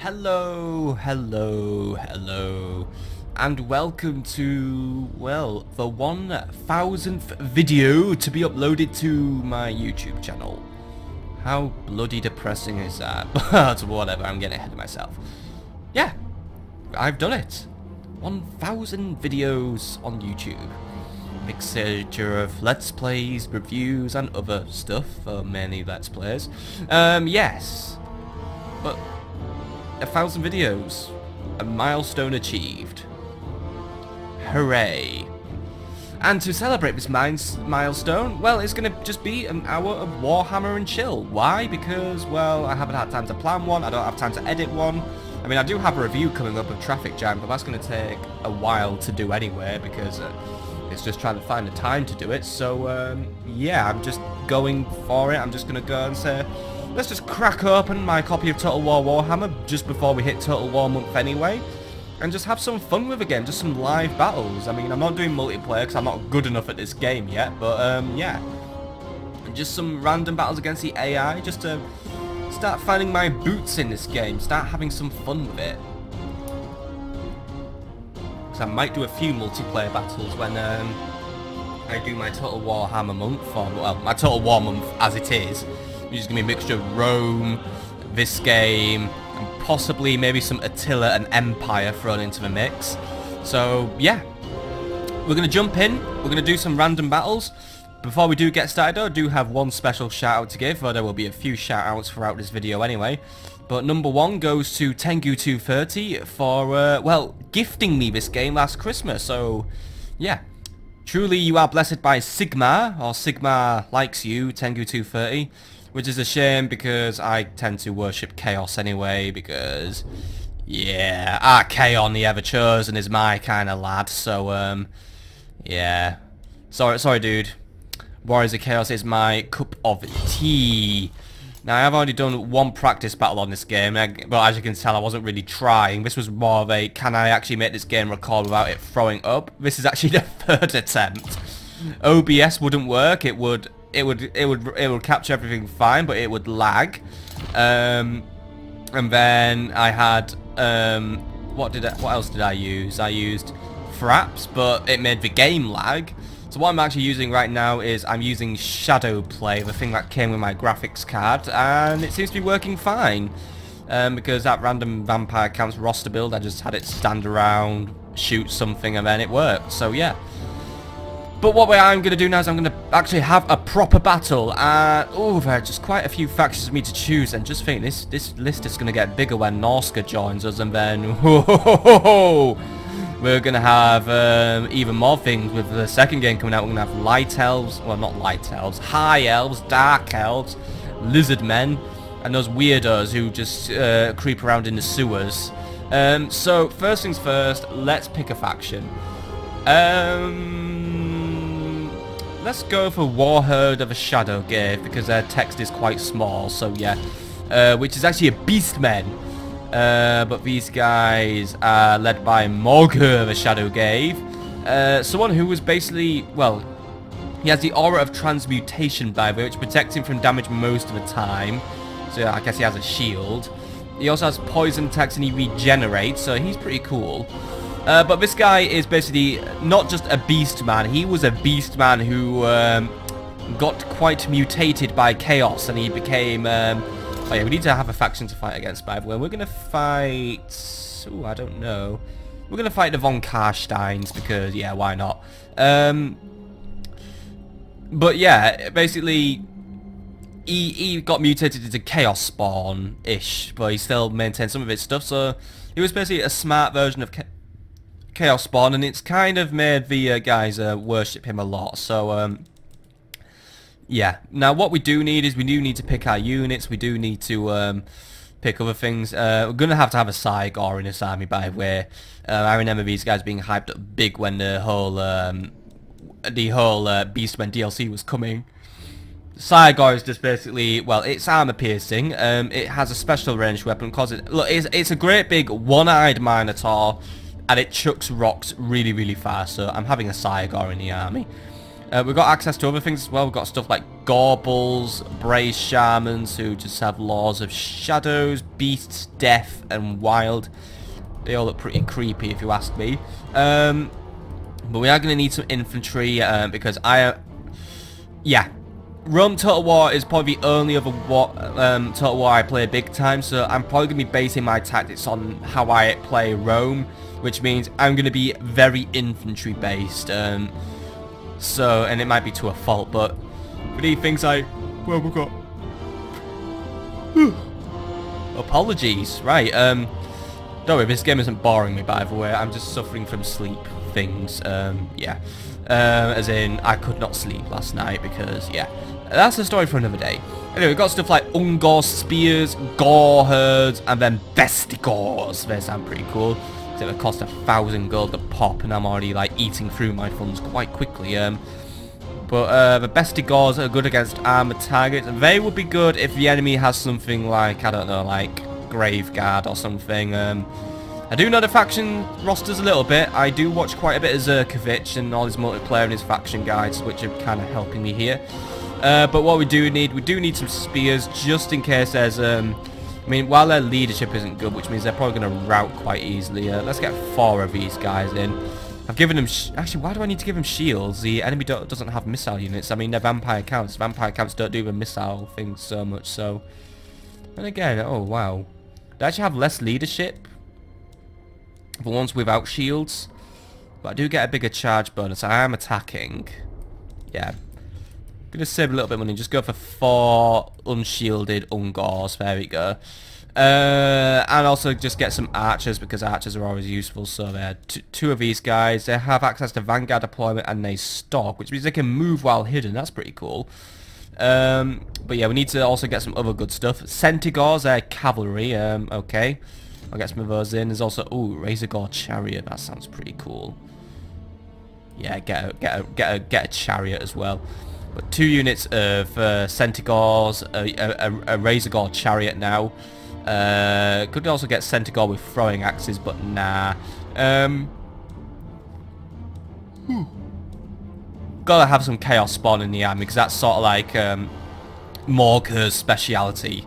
Hello, hello, hello, and welcome to, well, the 1000th video to be uploaded to my YouTube channel. How bloody depressing is that? But whatever, I'm getting ahead of myself. Yeah, I've done it. 1000 videos on YouTube. Mixture of Let's Plays, reviews, and other stuff for many Let's Plays. Yes, but 1000 videos, a milestone achieved. Hooray. And to celebrate this milestone, well, it's going to just be an hour of Warhammer and Chill. Why? Because, well, I haven't had time to plan one, I don't have time to edit one. I mean, I do have a review coming up of Traffic Jam, but that's going to take a while to do anyway, because it's just trying to find the time to do it. So, yeah, I'm just going for it. I'm just going to go and say, let's just crack open my copy of Total War Warhammer just before we hit Total War month anyway, and just have some fun with it again, just some live battles. I mean, I'm not doing multiplayer because I'm not good enough at this game yet, but yeah, just some random battles against the AI, just to start finding my boots in this game, start having some fun with it. Because I might do a few multiplayer battles when I do my Total Warhammer month, or, well, my Total War month as it is. Which is going to be a mixture of Rome, this game, and possibly maybe some Attila and Empire thrown into the mix. So, yeah. We're going to jump in. We're going to do some random battles. Before we do get started, though, I do have one special shout-out to give, though there will be a few shout-outs throughout this video anyway. But number one goes to Tengu230 for, well, gifting me this game last Christmas. So, yeah. Truly, you are blessed by Sigma, or Sigma likes you, Tengu230. Which is a shame because I tend to worship Chaos anyway, because, yeah, Archaon the Ever-Chosen is my kind of lad, so, yeah. Sorry dude. Warriors of Chaos is my cup of tea. Now, I have already done one practice battle on this game, but as you can tell, I wasn't really trying. This was more of a, can I actually make this game record without it throwing up? This is actually the third attempt. OBS wouldn't work, it would capture everything fine, but it would lag. And then I had what else did I use? I used Fraps, but it made the game lag. So what I'm actually using right now is I'm using Shadowplay, the thing that came with my graphics card, and it seems to be working fine. Because that random vampire counts roster build, I just had it stand around, shoot something, and then it worked. So yeah. But what I'm going to do now is I'm going to actually have a proper battle. Oh, there are just quite a few factions for me to choose. And just think, this list is going to get bigger when Norska joins us. And then, we're going to have even more things with the second game coming out. We're going to have light elves. Well, not light elves. High elves, dark elves, lizard men, and those weirdos who just creep around in the sewers. So, first things first, let's pick a faction. Let's go for Warherd of a Shadowgave, because their text is quite small, so yeah. Which is actually a Beastmen. But these guys are led by Morgur of a Shadowgave. Someone who was basically, well, he has the aura of transmutation, by the way, which protects him from damage most of the time. So yeah, I guess he has a shield. He also has poison attacks and he regenerates, so he's pretty cool. But this guy is basically not just a beast man, he was a beast man who got quite mutated by chaos, and he became, oh yeah, we need to have a faction to fight against, by the way. We're going to fight, ooh, I don't know, we're going to fight the von Carsteins, because, yeah, why not? But yeah, basically, he got mutated into chaos spawn-ish, but he still maintained some of his stuff, so he was basically a smart version of Chaos Spawn, and it's kind of made the guys worship him a lot. So yeah, now what we do need is we do need to pick our units. We do need to pick other things. We're gonna have to have a Cygor in this army, by the way. I remember these guys being hyped up big when the whole Beastmen DLC was coming. Cygor is just basically, well, it's armor piercing. It has a special ranged weapon because it's a great big one-eyed Minotaur, and it chucks rocks really, really fast. So I'm having a Cygor in the army. We've got access to other things as well. We've got stuff like Gorbles, Braze Shamans, who just have laws of shadows, beasts, death, and wild. They all look pretty creepy if you ask me. But we are going to need some infantry because yeah. Rome Total War is probably the only other Total War I play big time, so I'm probably going to be basing my tactics on how I play Rome, which means I'm going to be very infantry based. And it might be to a fault, but we need things like, well, we've got apologies, right? Don't worry, this game isn't boring me, by the way. I'm just suffering from sleep things. Yeah. As in, I could not sleep last night because, yeah. That's a story for another day. Anyway, we've got stuff like Ungor Spears, Warherds, and then Bestigors. They sound pretty cool. So it cost 1,000 gold to pop, and I'm already, like, eating through my funds quite quickly. But the Bestigors are good against armored targets. They would be good if the enemy has something like, I don't know, like Graveguard or something. I do know the faction rosters a little bit. I do watch quite a bit of Zerkovich and all his multiplayer and his faction guides, which are kind of helping me here. But what we do need some spears just in case there's, I mean, while their leadership isn't good, which means they're probably going to rout quite easily. Let's get 4 of these guys in. I've given them, actually, why do I need to give them shields? The enemy doesn't have missile units. I mean, they're vampire counts. Vampire counts don't do the missile things so much, so. And again, oh wow. They actually have less leadership. The ones without shields. But I do get a bigger charge bonus. I am attacking. Yeah. Gonna save a little bit of money. Just go for 4 unshielded Ungors. There we go. And also just get some archers because archers are always useful. So there, 2 of these guys. They have access to Vanguard deployment and they stalk, which means they can move while hidden. That's pretty cool. But yeah, we need to also get some other good stuff. Centigors, they're cavalry. Okay. I'll get some of those in. There's also, ooh, Razorgore Chariot. That sounds pretty cool. Yeah, get a chariot as well. But 2 units of Centigors, a Razorgore Chariot now. Could also get Centigore with throwing axes, but nah. Gotta have some Chaos Spawn in the army because that's sort of like Morgur's speciality.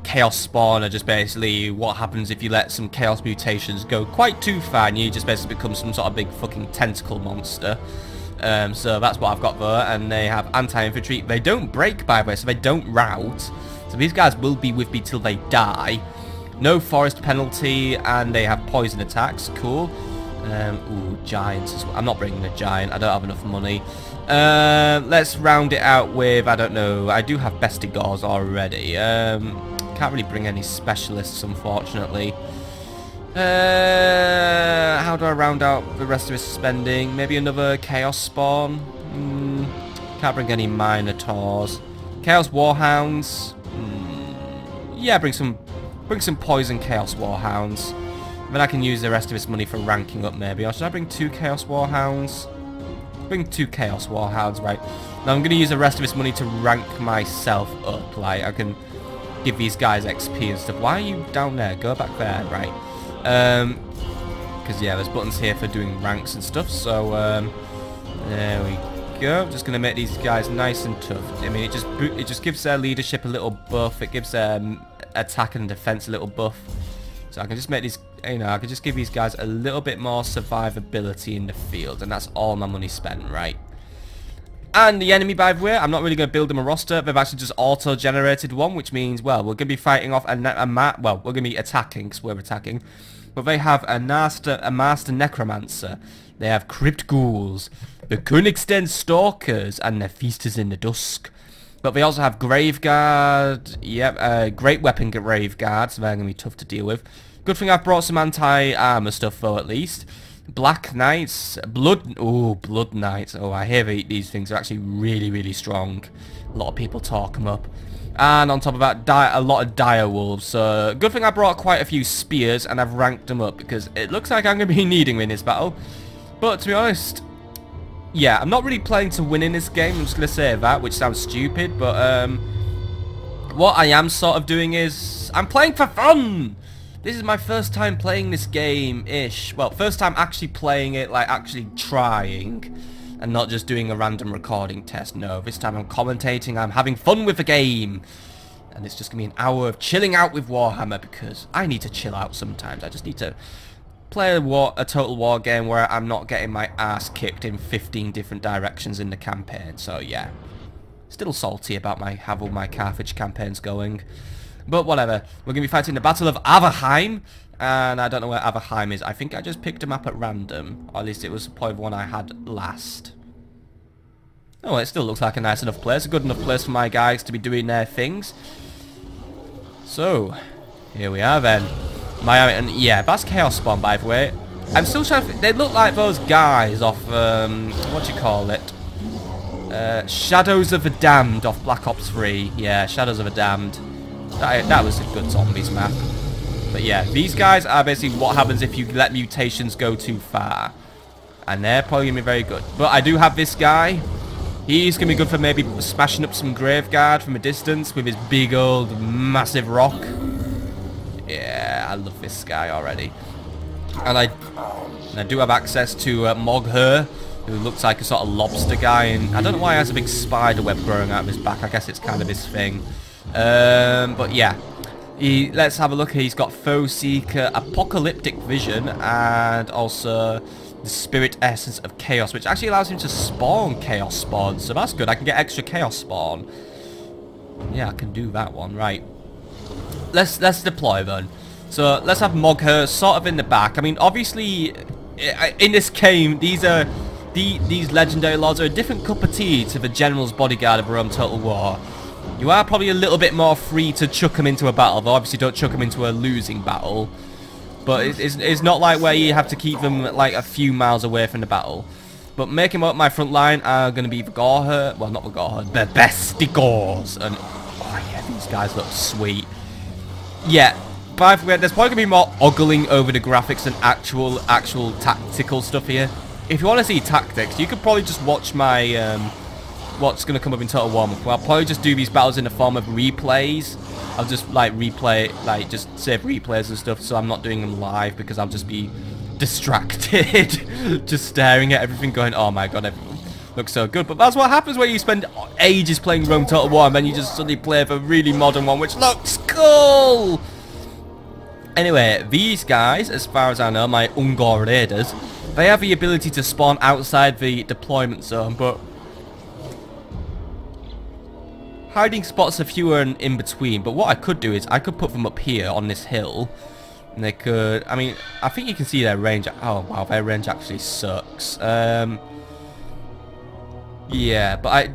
Chaos Spawn are just basically what happens if you let some Chaos mutations go quite too far and you just basically become some sort of big fucking tentacle monster. So that's what I've got there, and they have anti-infantry. They don't break, by the way, so they don't rout. So these guys will be with me till they die. No forest penalty, and they have poison attacks. Cool. Ooh, giants as well. I'm not bringing a giant. I don't have enough money. Let's round it out with, I don't know. I do have Bestigors already. Can't really bring any specialists, unfortunately. How do I round out the rest of his spending? Maybe another Chaos Spawn? Can't bring any Minotaurs. Chaos Warhounds? Yeah, bring some Poison Chaos Warhounds. Then I can use the rest of his money for ranking up maybe. Or should I bring 2 Chaos Warhounds? Bring 2 Chaos Warhounds, right. Now I'm going to use the rest of his money to rank myself up. Like, I can give these guys XP and stuff. Why are you down there? Go back there, right. Because yeah, there's buttons here for doing ranks and stuff. So there we go. Just gonna make these guys nice and tough. I mean, it just gives their leadership a little buff. It gives their attack and defense a little buff. So I can just make these, you know, I can just give these guys a little bit more survivability in the field, and that's all my money spent, right? And the enemy, by the way, I'm not really going to build them a roster. They've actually just auto-generated one, which means, well, we're going to be fighting off well, we're going to be attacking, because we're attacking. But they have a Master Necromancer. They have Crypt Ghouls, the Königsten Stalkers, and the Feasters in the Dusk. But they also have Graveguard, yep, Great Weapon Graveguard, so they're going to be tough to deal with. Good thing I've brought some anti-armor stuff, though, at least. Black Knights, Blood Knights. Oh, I hear these things are actually really, really strong. A lot of people talk them up. And on top of that, a lot of dire wolves. So, good thing I brought quite a few spears and I've ranked them up because it looks like I'm going to be needing them in this battle. But to be honest, yeah, I'm not really playing to win in this game. I'm just going to say that, which sounds stupid. But what I am sort of doing is I'm playing for fun. This is my first time playing this game-ish. Well, first time actually playing it, like actually trying. and not just doing a random recording test. No, this time I'm commentating, I'm having fun with the game. And it's just going to be an hour of chilling out with Warhammer, because I need to chill out sometimes. I just need to play a total war game where I'm not getting my ass kicked in 15 different directions in the campaign. So yeah, still salty about how all my Carthage campaigns going. But whatever, we're going to be fighting the Battle of Averheim. And I don't know where Averheim is. I think I just picked them up at random. Or at least it was probably the one I had last. Oh, it still looks like a nice enough place. A good enough place for my guys to be doing their things. So, here we are then. And yeah, that's Chaos Spawn, by the way. I'm still trying to... They look like those guys off... what do you call it? Shadows of the Damned off Black Ops 3. Yeah, Shadows of the Damned. That was a good zombies map. But yeah, these guys are basically what happens if you let mutations go too far. And they're probably going to be very good. But I do have this guy. He's going to be good for maybe smashing up some Graveguard from a distance with his big old massive rock. Yeah, I love this guy already. And I do have access to Warherd, who looks like a sort of lobster guy. And I don't know why he has a big spider web growing out of his back. I guess it's kind of his thing. But yeah. Let's have a look. He's got Foe Seeker, Apocalyptic Vision, and also the Spirit Essence of Chaos, which actually allows him to spawn Chaos Spawn. So that's good. I can get extra Chaos Spawn. Yeah, I can do that one. Right. Let's deploy then. So let's have Warherd sort of in the back. I mean, obviously, in this game, these legendary lords are a different cup of tea to the General's Bodyguard of Rome Total War. You are probably a little bit more free to chuck them into a battle, though obviously don't chuck them into a losing battle. But it's not like where you have to keep them like a few miles away from the battle. But making up my front line are going to be the Warherd, well not the Warherd, the Bestigors. And oh yeah, these guys look sweet. Yeah, by the way, there's probably going to be more ogling over the graphics than actual tactical stuff here. If you want to see tactics, you could probably just watch my... what's going to come up in Total War. Well, I'll probably just do these battles in the form of replays. I'll just like replay, like just save replays and stuff, so I'm not doing them live because I'll just be distracted, just staring at everything going, oh my god, everything looks so good. But that's what happens when you spend ages playing Rome Total War and then you just suddenly play a really modern one which looks cool. Anyway, these guys, as far as I know, my Ungor Raiders, they have the ability to spawn outside the deployment zone, but hiding spots are fewer and in between. But what I could do is I could put them up here on this hill, and they could... I mean, I think you can see their range. Oh wow, their range actually sucks. Yeah, but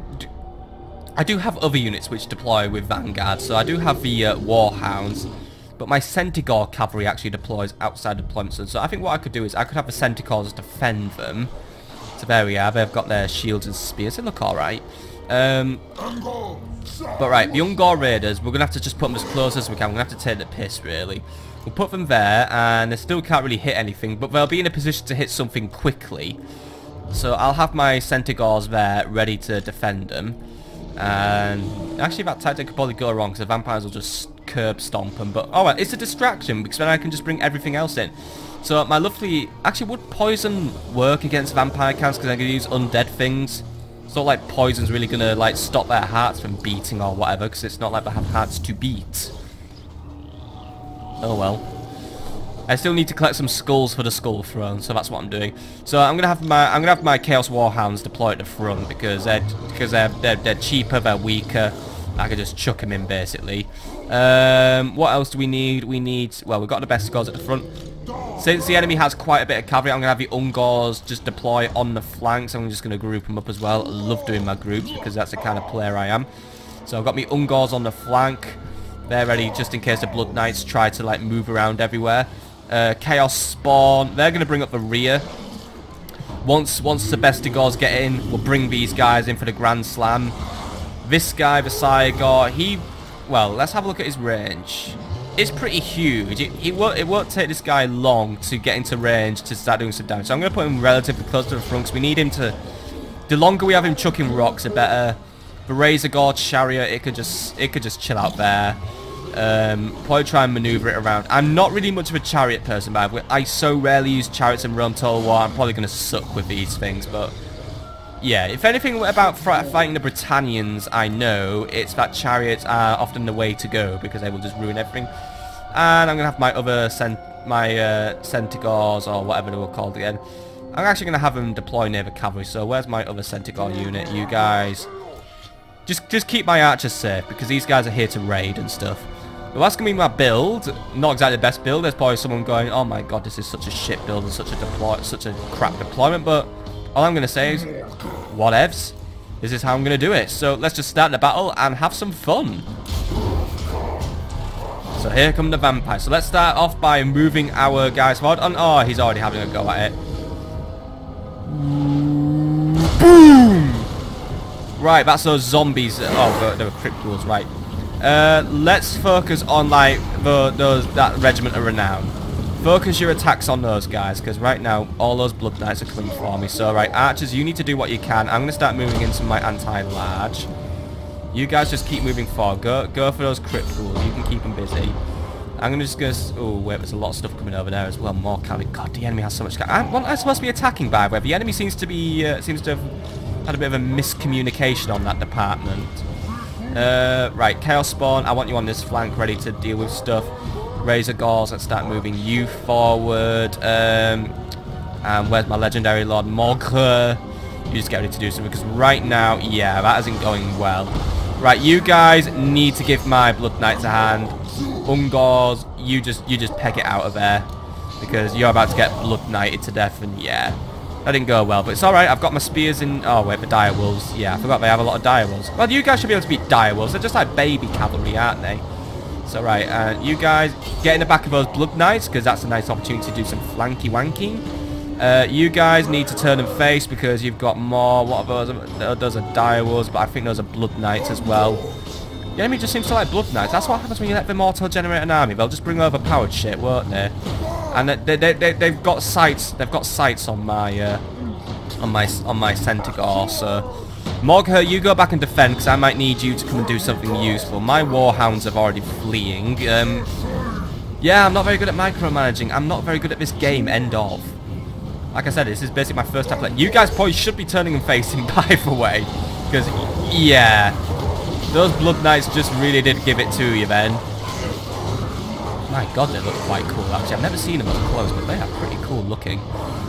I do have other units which deploy with Vanguard. So I do have the Warhounds, but my Centaur cavalry actually deploys outside deployment zone. So I think what I could do is I could have the Centaurs defend them. So there we are. They've got their shields and spears. They look all right. But right, the Ungor Raiders, we're going to have to just put them as close as we can. We're going to have to take the piss, really. We'll put them there, and they still can't really hit anything, but they'll be in a position to hit something quickly. So I'll have my Centaurs there, ready to defend them. And actually, that tactic could probably go wrong, because the vampires will just curb stomp them. But, oh well, it's a distraction, because then I can just bring everything else in. So my lovely... Actually, would poison work against vampire counts, because I can use undead things? It's not like poison's really gonna like stop their hearts from beating or whatever, because it's not like they have hearts to beat. Oh well. I still need to collect some skulls for the skull throne, so that's what I'm doing. So I'm gonna have my Chaos Warhounds deployed at the front because they're cheaper, they're weaker. I can just chuck them in basically. What else do we need? Well, we've got the best scores at the front. Since the enemy has quite a bit of cavalry, I'm going to have the Ungors just deploy on the flanks. I'm just going to group them up as well. I love doing my groups because that's the kind of player I am. So I've got my Ungors on the flank. They're ready just in case the Blood Knights try to like move around everywhere. Chaos Spawn, they're going to bring up the rear. Once the Bestigors get in, we'll bring these guys in for the Grand Slam. This guy, the Cygor, well, let's have a look at his range. It's pretty huge. It won't take this guy long to get into range to start doing some damage. So I'm going to put him relatively close to the front because we need him to... The longer we have him chucking rocks, the better. The Razor Gorge Chariot, it could just chill out there. Probably try and maneuver it around. I'm not really much of a chariot person, by the way. I so rarely use chariots in Rome Total War. I'm probably going to suck with these things, but Yeah, if anything about fighting the Britannians, I know it's that chariots are often the way to go because they will just ruin everything. And I'm gonna have my other Centaurs or whatever they were called again. I'm actually gonna have them deploy near the cavalry. So where's my other Centaur unit? You guys, just keep my archers safe because these guys are here to raid and stuff. Well, that's gonna be my build. Not exactly the best build. There's probably someone going, "Oh my god, this is such a shit build and such a crap deployment." But all I'm gonna say is, whatevs. This is how I'm gonna do it. So let's just start the battle and have some fun. So here come the vampires. So let's start off by moving our guys forward. Oh, he's already having a go at it. Boom! Right, that's those zombies. Oh, they were cryptals, right. Let's focus on like that regiment of renown. Focus your attacks on those guys, because right now all those blood knights are coming for me. So right, archers, you need to do what you can. I'm gonna start moving into my anti-large. You guys just keep moving forward. Go for those cryptals. You can keep them busy. I'm gonna just go. Oh wait, there's a lot of stuff coming over there as well. More cavalry. God, the enemy has so much. I'm supposed to be attacking, by the way. The enemy seems to have had a bit of a miscommunication on that department. Right, Chaos Spawn, I want you on this flank ready to deal with stuff. Razor Gauls, let's start moving you forward. And where's my legendary Lord Morgre? You just get ready to do something because right now, yeah, that isn't going well. Right, you guys need to give my Blood Knights a hand. Ungors, you just peg it out of there because you're about to get Blood Knighted to death, and yeah. That didn't go well, but it's alright. I've got my spears in... Oh, wait, the direwolves. Yeah, I forgot they have a lot of direwolves. Well, you guys should be able to beat direwolves. They're just like baby cavalry, aren't they? So, right, you guys get in the back of those blood knights, because that's a nice opportunity to do some flanky-wanking. You guys need to turn and face, because you've got more... What are those? Those are direwolves, but I think those are blood knights as well. The enemy just seems to like blood knights. That's what happens when you let them auto-generate an army. They'll just bring overpowered shit, won't they? And they've got sights. They've got sights on my Centaur. So, Morgher, you go back and defend because I might need you to come and do something useful. My warhounds are already fleeing. Yeah, I'm not very good at micromanaging. I'm not very good at this game. End of. Like I said, this is basically my first time playing. You guys probably should be turning and facing, by the way, because yeah, those blood knights just really did give it to you then. My god, they look quite cool, actually. I've never seen them up close, but they are pretty cool looking.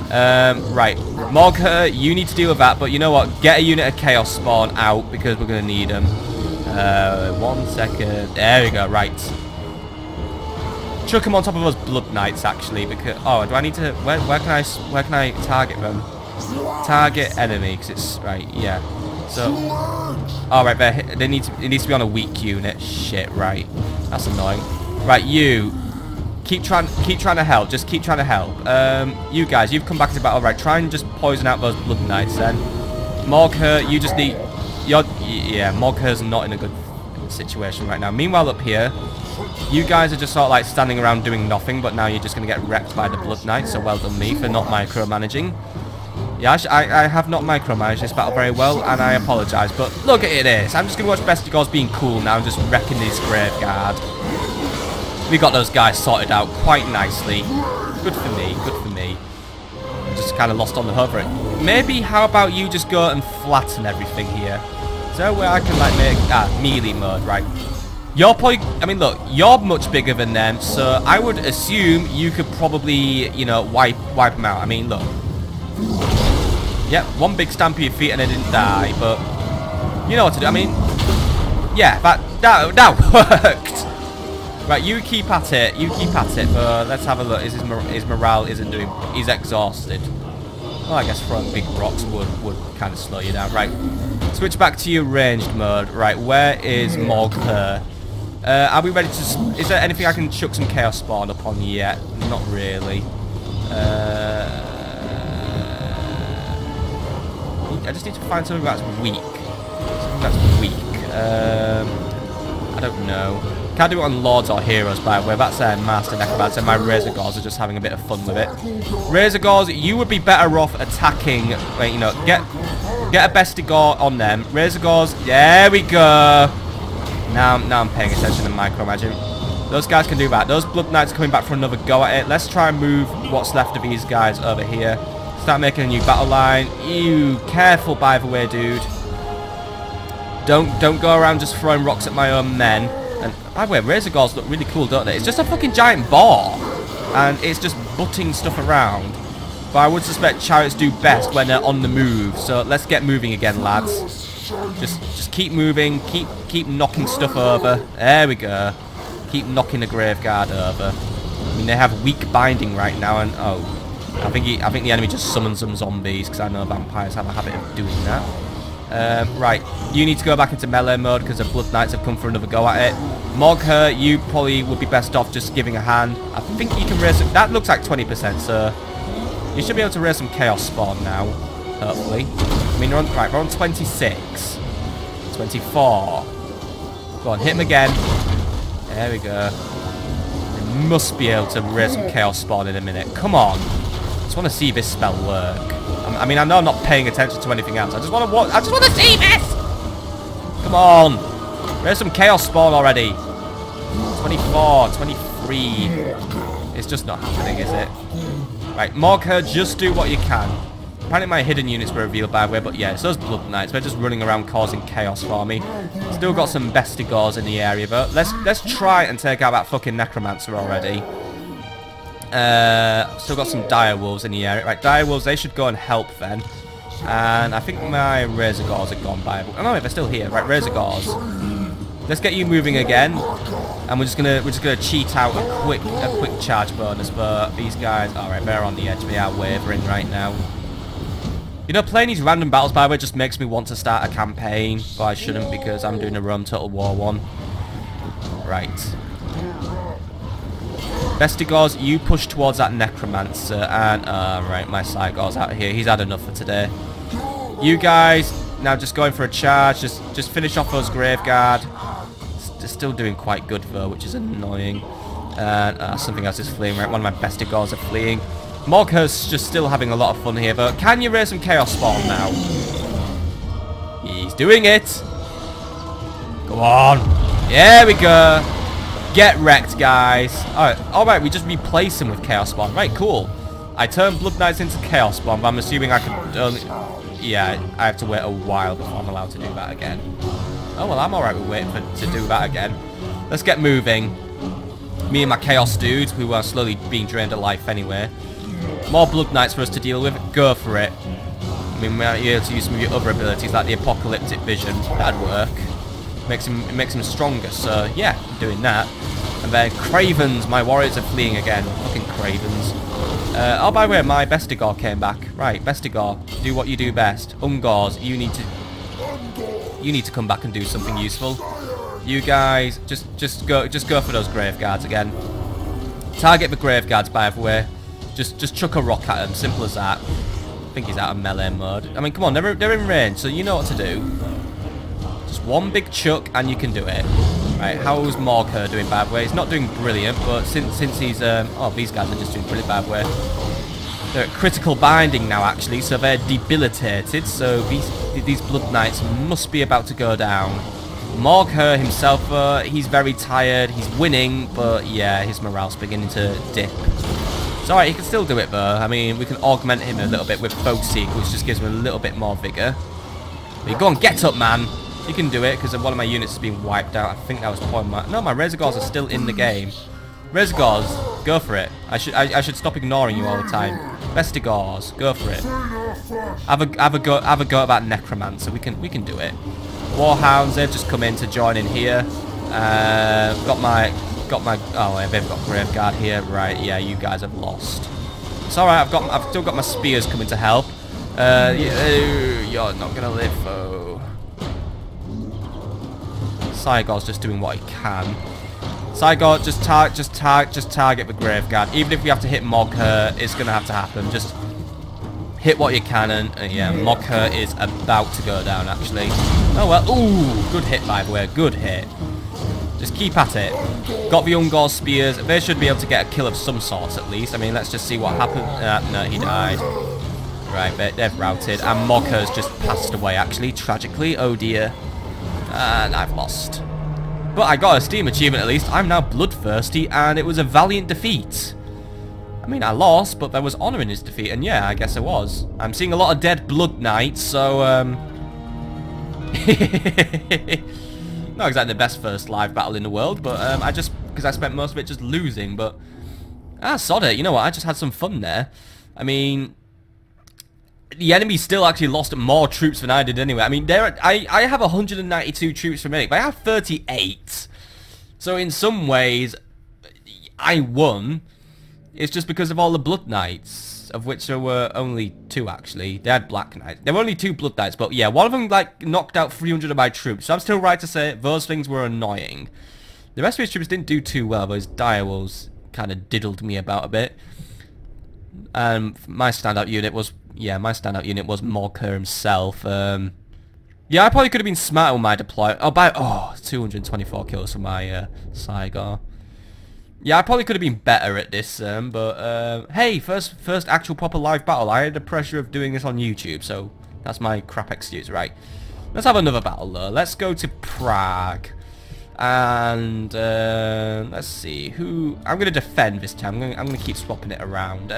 Right. Morgher, you need to deal with that, but you know what? Get a unit of Chaos Spawn out, because we're going to need them. 1 second. There we go, right. Chuck them on top of those Blood Knights, actually, because... Oh, do I need to... Where can I target them? Target enemy, because it's... Right, yeah. So... Oh, right, it needs to be on a weak unit. Shit, right. That's annoying. Right, you keep trying to help. Just keep trying to help. You guys, you've come back into battle. Right, try and just poison out those blood knights. Then, Morgher, you just need. Yeah, Morgher's not in a good situation right now. Meanwhile, up here, you guys are just sort of like standing around doing nothing. But now you're just gonna get wrecked by the blood knights. So well done me for not micromanaging. Yeah, I have not micromanaged this battle very well, and I apologise. But look at this. I'm just gonna watch Bestigors being cool now and just wrecking this graveguard. We got those guys sorted out quite nicely. Good for me, good for me. I'm just kind of lost on the hover. Maybe, how about you just go and flatten everything here? Is there a way I can, like, make... melee mode, right. You're probably... I mean, look, you're much bigger than them, so I would assume you could probably, you know, wipe them out. I mean, look. Yep, one big stamp of your feet and they didn't die, but... You know what to do. I mean... Yeah, that worked. Right, you keep at it, but let's have a look. His morale isn't doing... He's exhausted. Well, I guess throwing big rocks would kind of slow you down. Right, switch back to your ranged mode. Right, where is Morgher? Are we ready to... Is there anything I can chuck some Chaos Spawn upon yet? Not really. I just need to find something that's weak. Something that's weak. I don't know. Can't do it on Lords or Heroes, by the way. That's Master Necromancer. My Razor Gauls are just having a bit of fun with it. Razor Gauls, you would be better off attacking... Wait, you know, get a Bestigor on them. Razor Gauls, there we go. Now I'm paying attention to micromanaging. Those guys can do that. Those Blood Knights are coming back for another go at it. Let's try and move what's left of these guys over here. Start making a new battle line. You careful, by the way, dude. Don't go around just throwing rocks at my own men. And by the way, Razor Gauls look really cool, don't they? It's just a fucking giant boar, and it's just butting stuff around. But I would suspect chariots do best when they're on the move. So let's get moving again, lads. Just keep moving. Keep knocking stuff over. There we go. Keep knocking the Graveguard over. I mean, they have weak binding right now, and oh, I think the enemy just summons some zombies, because I know vampires have a habit of doing that. Right, you need to go back into melee mode because the Blood Knights have come for another go at it. Mogher, you probably would be best off just giving a hand. I think you can raise it. That looks like 20%, so you should be able to raise some Chaos Spawn now, hopefully. I mean, we're on 26. 24. Go on, hit him again. There we go. We must be able to raise some Chaos Spawn in a minute. Come on. I just want to see this spell work. I mean, I know I'm not paying attention to anything else. I just want to see this! Come on! Raise some Chaos Spawn already. 24, 23. It's just not happening, is it? Right, Morker, just do what you can. Apparently my hidden units were revealed, by the way, but yeah, it's those Blood Knights. They're just running around causing chaos for me. Still got some Bestigors in the area, but let's try and take out that fucking Necromancer already. Still got some Direwolves in the area. Right, Direwolves, they should go and help then. And I think my Razor Gauls are gone by. Oh no, they're still here. Right, Razor Gauls. Let's get you moving again. And we're just gonna cheat out a quick charge bonus, but these guys, alright, they're on the edge. They are wavering right now. You know, playing these random battles, by the way, just makes me want to start a campaign. But I shouldn't, because I'm doing a Rome Total War 1. Right. Bestigors, you push towards that Necromancer. And, right, my Cygor's out here. He's had enough for today. You guys, now just going for a charge. Just finish off those Graveguard. They're still doing quite good, though, which is annoying. And something else is fleeing. Right, one of my Bestigors are fleeing. Mogher's just still having a lot of fun here, but can you raise some Chaos Spawn now? He's doing it. Go on. There we go. Get wrecked, guys. Alright, we just replace him with Chaos Spawn. Right, cool. I turned Blood Knights into Chaos Spawn, but I'm assuming I could only... Yeah, I have to wait a while before I'm allowed to do that again. Oh, well, I'm alright with waiting to do that again. Let's get moving. Me and my Chaos dudes, who are slowly being drained of life anyway. More Blood Knights for us to deal with. Go for it. I mean, we might be able to use some of your other abilities, like the Apocalyptic Vision. That'd work. Makes him stronger. So yeah, doing that. And then Cravens. My warriors are fleeing again. Fucking Cravens. Oh, by the way, my Bestigor came back. Right, Bestigor, do what you do best. Ungors, you need to come back and do something useful. You guys, just go for those Graveguards again. Target the Graveguards, by the way. Just chuck a rock at him, simple as that. I think he's out of melee mode. I mean, come on, they're in range, so you know what to do. Just one big chuck, and you can do it. Right, how's Morker doing, by the way? He's not doing brilliant, but since he's... oh, these guys are just doing brilliant, by the way. They're at critical binding now, actually, so they're debilitated. So these Blood Knights must be about to go down. Morker himself, he's very tired. He's winning, but yeah, his morale's beginning to dip. It's alright, he can still do it though. I mean, we can augment him a little bit with Foseek, which just gives him a little bit more vigour. But you go on, get up, man. You can do it, because one of my units has been wiped out. I think that was point my... No, my Razor Gauls are still in the game. Razor Gauls, go for it. I should stop ignoring you all the time. Bestigors, go for it. Have a go at that Necromancer. We can do it. Warhounds, they've just come in to join in here. Got my... Oh, they've got Graveguard here. Right, yeah, you guys have lost. It's alright, I've still got my spears coming to help. You're not gonna live, though. Cygor's just doing what he can. Cygor, just target the Graveguard. Even if we have to hit Mogher, it's gonna have to happen. Just hit what you can, and yeah, Mogher is about to go down, actually. Oh well, ooh, good hit, by the way, good hit. Just keep at it. Got the Ungor spears. They should be able to get a kill of some sort, at least. I mean, let's just see what happened. No, he died. Right, they've routed. And Mogher's just passed away, actually, tragically. Oh, dear. And I've lost. But I got a Steam achievement, at least. I'm now bloodthirsty, and it was a valiant defeat. I mean, I lost, but there was honor in his defeat, and yeah, I guess it was. I'm seeing a lot of dead blood knights, so, not exactly the best first live battle in the world, but, I just, because I spent most of it just losing, but, sod it, you know what, I just had some fun there. I mean, the enemy still actually lost more troops than I did anyway. I mean, I have 192 troops remaining, but I have 38. So in some ways, I won. It's just because of all the Blood Knights, of which there were only 2 actually. They had Black Knights. There were only 2 Blood Knights, but yeah, one of them like knocked out 300 of my troops. So I'm still right to say those things were annoying. The rest of his troops didn't do too well, but his direwolves kind of diddled me about a bit. My standout unit was, yeah, Morker himself. Yeah, I probably could have been smarter with my deploy. 224 kills from my Saigar. Yeah, I probably could have been better at this, but hey, first actual proper live battle. I had the pressure of doing this on YouTube, so that's my crap excuse, right? Let's have another battle though. Let's go to Prague. And let's see who I'm gonna defend this time. I'm gonna keep swapping it around.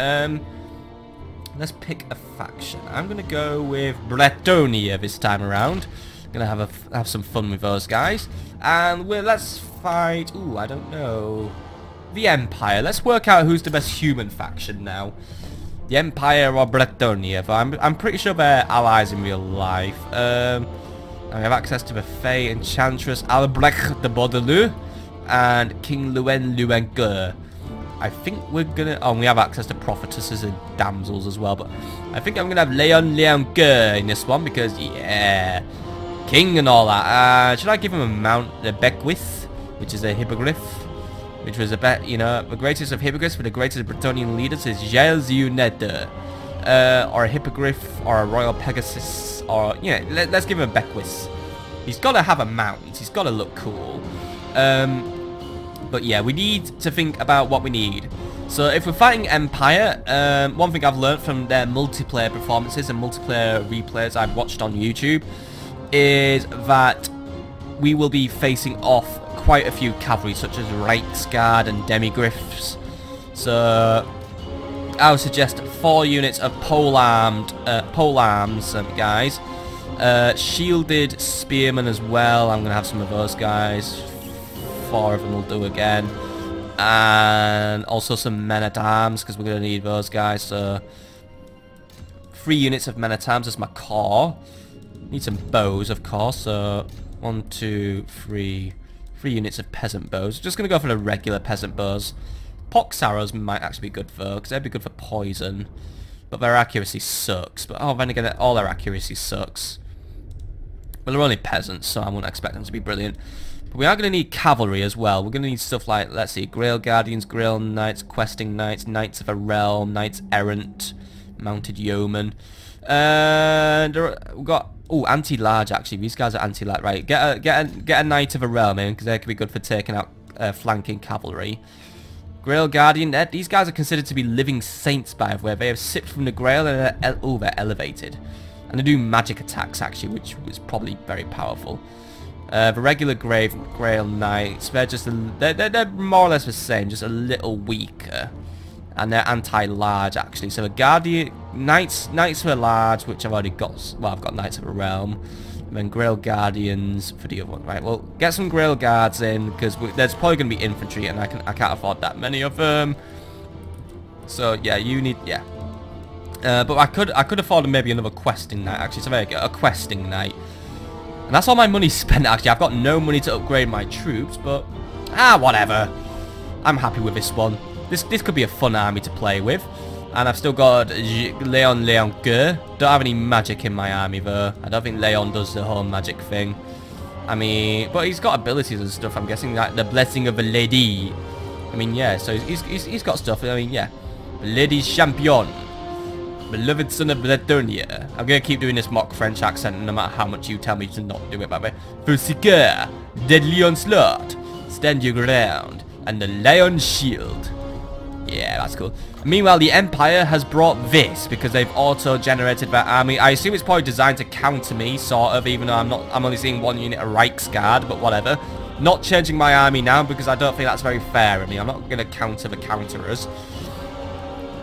Let's pick a faction. I'm gonna go with Brettonia this time around. Gonna have some fun with those guys. And let's fight. Ooh, I don't know. The Empire. Let's work out who's the best human faction now. The Empire or Brettonia. I'm pretty sure they're allies in real life. I have access to the Fey Enchantress Albrecht de Bordelou and King Luen Luengur. I think we're gonna... Oh, we have access to Prophetesses and Damsels as well, but I think I'm gonna have Leon Luengur in this one because, yeah, King and all that. Should I give him a mount, the Beckwith, which is a hippogriff, which was the greatest of hippogriffs, but the greatest of Brettonian leaders is Giles Uneder. Or a hippogriff, or a royal pegasus, or let's give him a Beckwith. He's got to have a mount. He's got to look cool. But yeah, we need to think about what we need. So if we're fighting Empire, one thing I've learned from their multiplayer performances and multiplayer replays I've watched on YouTube is that we will be facing off quite a few cavalry, such as Reichsguard and Demigriffs. So I would suggest 4 units of polearms, guys. Shielded spearmen as well. I'm gonna have some of those guys. 4 of them will do again. And also some men-at-arms, because we're gonna need those guys. So 3 units of men-at-arms as my core. Need some bows, of course. So 1, 2, 3. 3 units of peasant bows. Just gonna go for the regular peasant bows. Pox arrows might actually be good for, because they'd be good for poison. But their accuracy sucks. But oh, then again, all their accuracy sucks. Well, they're only peasants, so I wouldn't expect them to be brilliant. But we are going to need cavalry as well. We're going to need stuff like, let's see, Grail Guardians, Grail Knights, Questing Knights, Knights of a Realm, Knights Errant, Mounted Yeomen. And we've got, oh, anti-large actually. These guys are anti-large, right? Get a Knight of a Realm in, because they could be good for taking out flanking cavalry. Grail Guardian, these guys are considered to be living saints by the way. They have sipped from the Grail and they're elevated. And they do magic attacks actually, which was probably very powerful. The regular Grail Knights, they're more or less the same, just a little weaker. And they're anti-large actually. So the Guardian Knights who are large, which I've already got. Well, I've got Knights of a Realm. And then Grail Guardians for the other one. Right, well, get some Grail Guards in, because there's probably going to be infantry, and I can't afford that many of them. So, yeah, you need, yeah. But I could afford maybe another Questing Knight, actually. So there you go, a Questing Knight. And that's all my money spent, actually. I've got no money to upgrade my troops, but, whatever. I'm happy with this one. This could be a fun army to play with. And I've still got Leon Leongur. Don't have any magic in my army though. I don't think Leon does the whole magic thing. I mean, but he's got abilities and stuff. I'm guessing like the Blessing of a Lady. I mean, yeah. So he's got stuff. I mean, yeah. Lady Champion, beloved son of Brettonia. I'm gonna keep doing this mock French accent, no matter how much you tell me to not do it. By the way, Fusika, deadly onslaught, stand your ground, and the Lion Shield. Yeah, that's cool. Meanwhile, the Empire has brought this because they've auto-generated their army. I assume it's probably designed to counter me, sort of, even though I'm only seeing 1 unit of Reichsguard, but whatever. Not changing my army now because I don't think that's very fair of me. I'm not going to counter the counterers.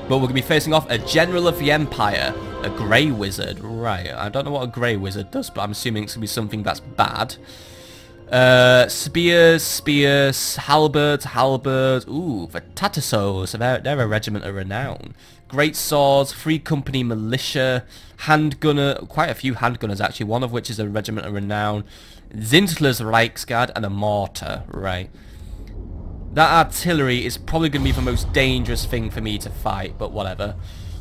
But we're going to be facing off a General of the Empire, a Grey Wizard. Right, I don't know what a Grey Wizard does, but I'm assuming it's going to be something that's bad. Spears, halberds. Ooh, the Tatasos, so they're a regiment of renown. Great swords, Free Company militia, handgunner, quite a few handgunners actually, one of which is a regiment of renown. Zintler's Reichsguard and a mortar, right. That artillery is probably going to be the most dangerous thing for me to fight, but whatever.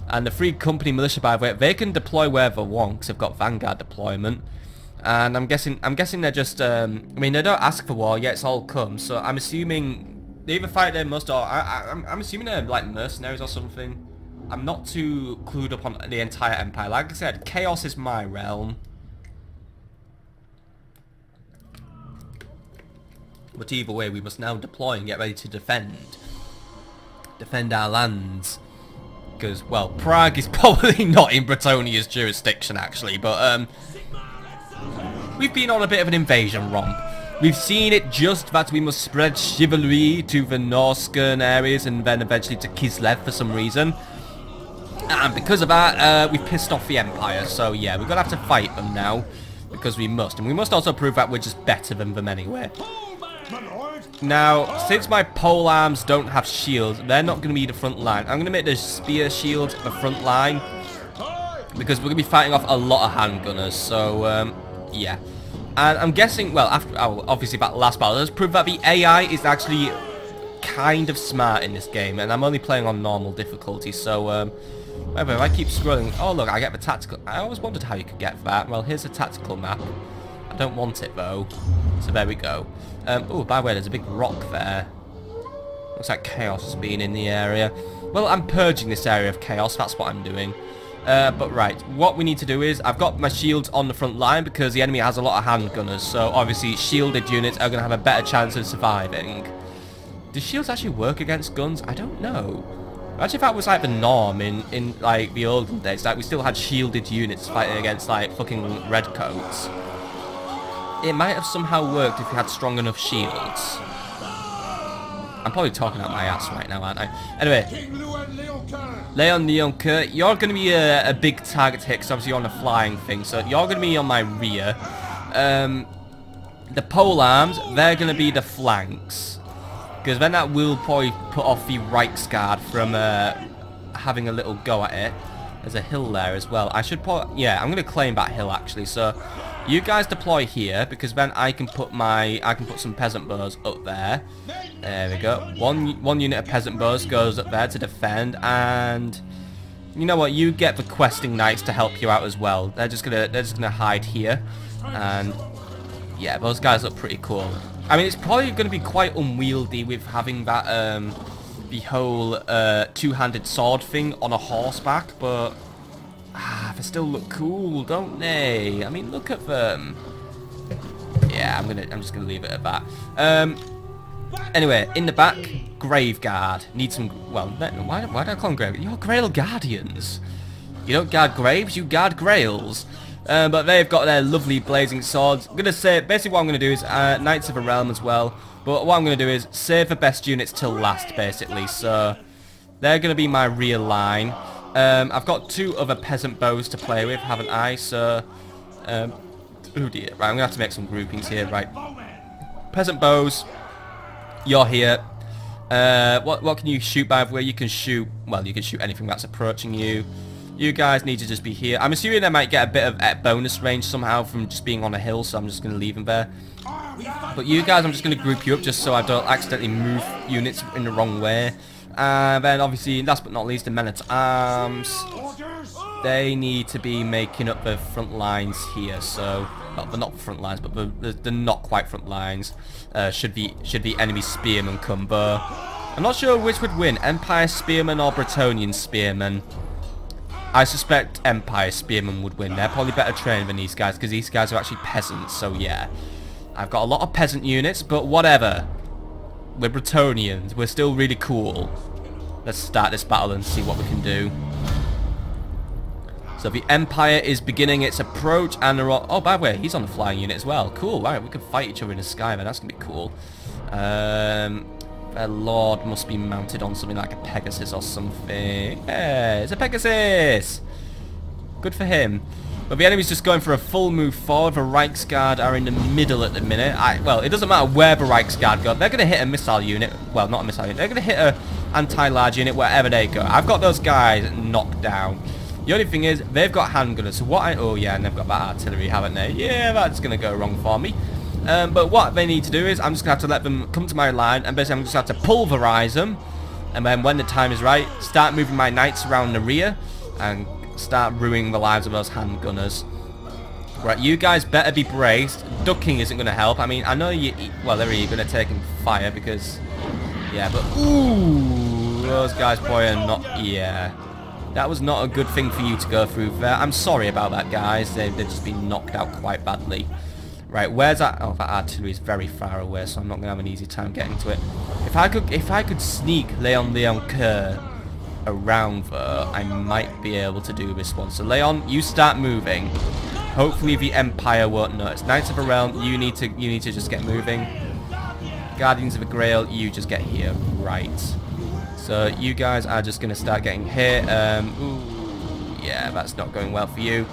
And the Free Company militia, by the way, they can deploy where they want, because they've got Vanguard deployment. And I'm guessing they're just, I mean, they don't ask for war, yet it's all come, so I'm assuming they either fight their must, or I'm assuming they're like mercenaries or something. I'm not too clued up on the entire empire. Like I said, chaos is my realm. But either way, we must now deploy and get ready to defend our lands. Because, well, Prague is probably not in Brettonia's jurisdiction, actually, but, we've been on a bit of an invasion romp. We've seen it just that we must spread chivalry to the Norscan areas and then eventually to Kislev for some reason. And because of that, we've pissed off the Empire. So, yeah, we're going to have to fight them now. Because we must. And we must also prove that we're just better than them anyway. Now, since my pole arms don't have shields, they're not going to be the front line. I'm going to make the spear shield the front line. Because we're going to be fighting off a lot of handgunners. So, yeah. And I'm guessing, well, after obviously that last battle, let's prove that the AI is actually kind of smart in this game. And I'm only playing on normal difficulty. So, if I keep scrolling, oh look, I get the tactical. I always wondered how you could get that. Well, here's a tactical map. I don't want it though. So there we go. Oh, by the way, there's a big rock there. Looks like chaos has been in the area. Well, I'm purging this area of chaos. That's what I'm doing. But right, what we need to do is, I've got my shields on the front line because the enemy has a lot of handgunners. So obviously, shielded units are going to have a better chance of surviving. Do shields actually work against guns? I don't know. Actually, if that was like the norm in like the olden days, like we still had shielded units fighting against like fucking redcoats. It might have somehow worked if you had strong enough shields. I'm probably talking out my ass right now, aren't I? Anyway, Leon Leoncoeur, you're going to be a big target hit because obviously you're on a flying thing, so you're going to be on my rear. The pole arms, they're going to be the flanks. Because then that will probably put off the Reichsguard from having a little go at it. There's a hill there as well. I should probably, yeah, I'm going to claim that hill actually. So you guys deploy here because then I can put some peasant bows up there. There we go. One unit of peasant bows goes up there to defend, and you know what? You get the questing knights to help you out as well. They're just gonna hide here, and yeah, those guys look pretty cool. I mean, it's probably going to be quite unwieldy with having that, the whole two-handed sword thing on a horseback, but they still look cool, don't they? I mean, look at them. Yeah, I'm just gonna leave it at that. Anyway, in the back, Grave Guard. Need some. Well, why do I call them Grave? You're Grail Guardians. You don't guard graves, you guard grails. But they've got their lovely blazing swords. I'm going to say, basically what I'm going to do is, Knights of the Realm as well. But what I'm going to do is save the best units till last, basically. So, they're going to be my rear line. I've got two other peasant bows to play with, haven't I? So, oh dear. Right, I'm going to have to make some groupings here, right. Peasant bows, you're here. What can you shoot by the way? You can shoot, well, you can shoot anything that's approaching you. You guys need to just be here. I'm assuming they might get a bit of bonus range somehow from just being on a hill, so I'm just going to leave them there. But you guys, I'm just going to group you up just so I don't accidentally move units in the wrong way. And then obviously, last but not least, the men-at-arms. They need to be making up the front lines here, so... Well, they're not front lines, but they're not quite front lines. Should the enemy spearmen come, but... I'm not sure which would win, Empire Spearmen or Brettonian Spearmen. I suspect Empire Spearmen would win. They're probably better trained than these guys, because these guys are actually peasants, so yeah. I've got a lot of peasant units, but whatever. We're Brettonians. We're still really cool. Let's start this battle and see what we can do. So the Empire is beginning its approach, and they're all... Oh, by the way, he's on the flying unit as well. Cool, right, we can fight each other in the sky, man. That's going to be cool. Their lord must be mounted on something like a Pegasus or something. Yeah, it's a Pegasus! Good for him. But the enemy's just going for a full move forward. The Reichsguard are in the middle at the minute. Well, it doesn't matter where the Reichsguard go. They're going to hit a missile unit. Well, not a missile unit. They're going to hit a anti-large unit wherever they go. I've got those guys knocked down. The only thing is, they've got handgunners. So what oh yeah, and they've got that artillery, haven't they? Yeah, that's going to go wrong for me. But what they need to do is, I'm just going to have to let them come to my line, and basically I'm just going to have to pulverize them. And then when the time is right, start moving my knights around the rear, and start ruining the lives of those handgunners. Right, you guys better be braced. Ducking isn't going to help. I mean, I know you... Well, there you're going to take fire because... Yeah, but... Ooh! Those guys, boy, are not... Yeah. That was not a good thing for you to go through there. I'm sorry about that, guys. They've just been knocked out quite badly. Right, where's that? Oh, that artillery is very far away, so I'm not going to have an easy time getting to it. If I could sneak Leon Kerr around there, I might be able to do this one. So Leon, you start moving. Hopefully the Empire won't notice. Knights of the Realm, you need to just get moving. Guardians of the Grail, you just get here. Right. So you guys are just going to start getting hit. Ooh, yeah, that's not going well for you.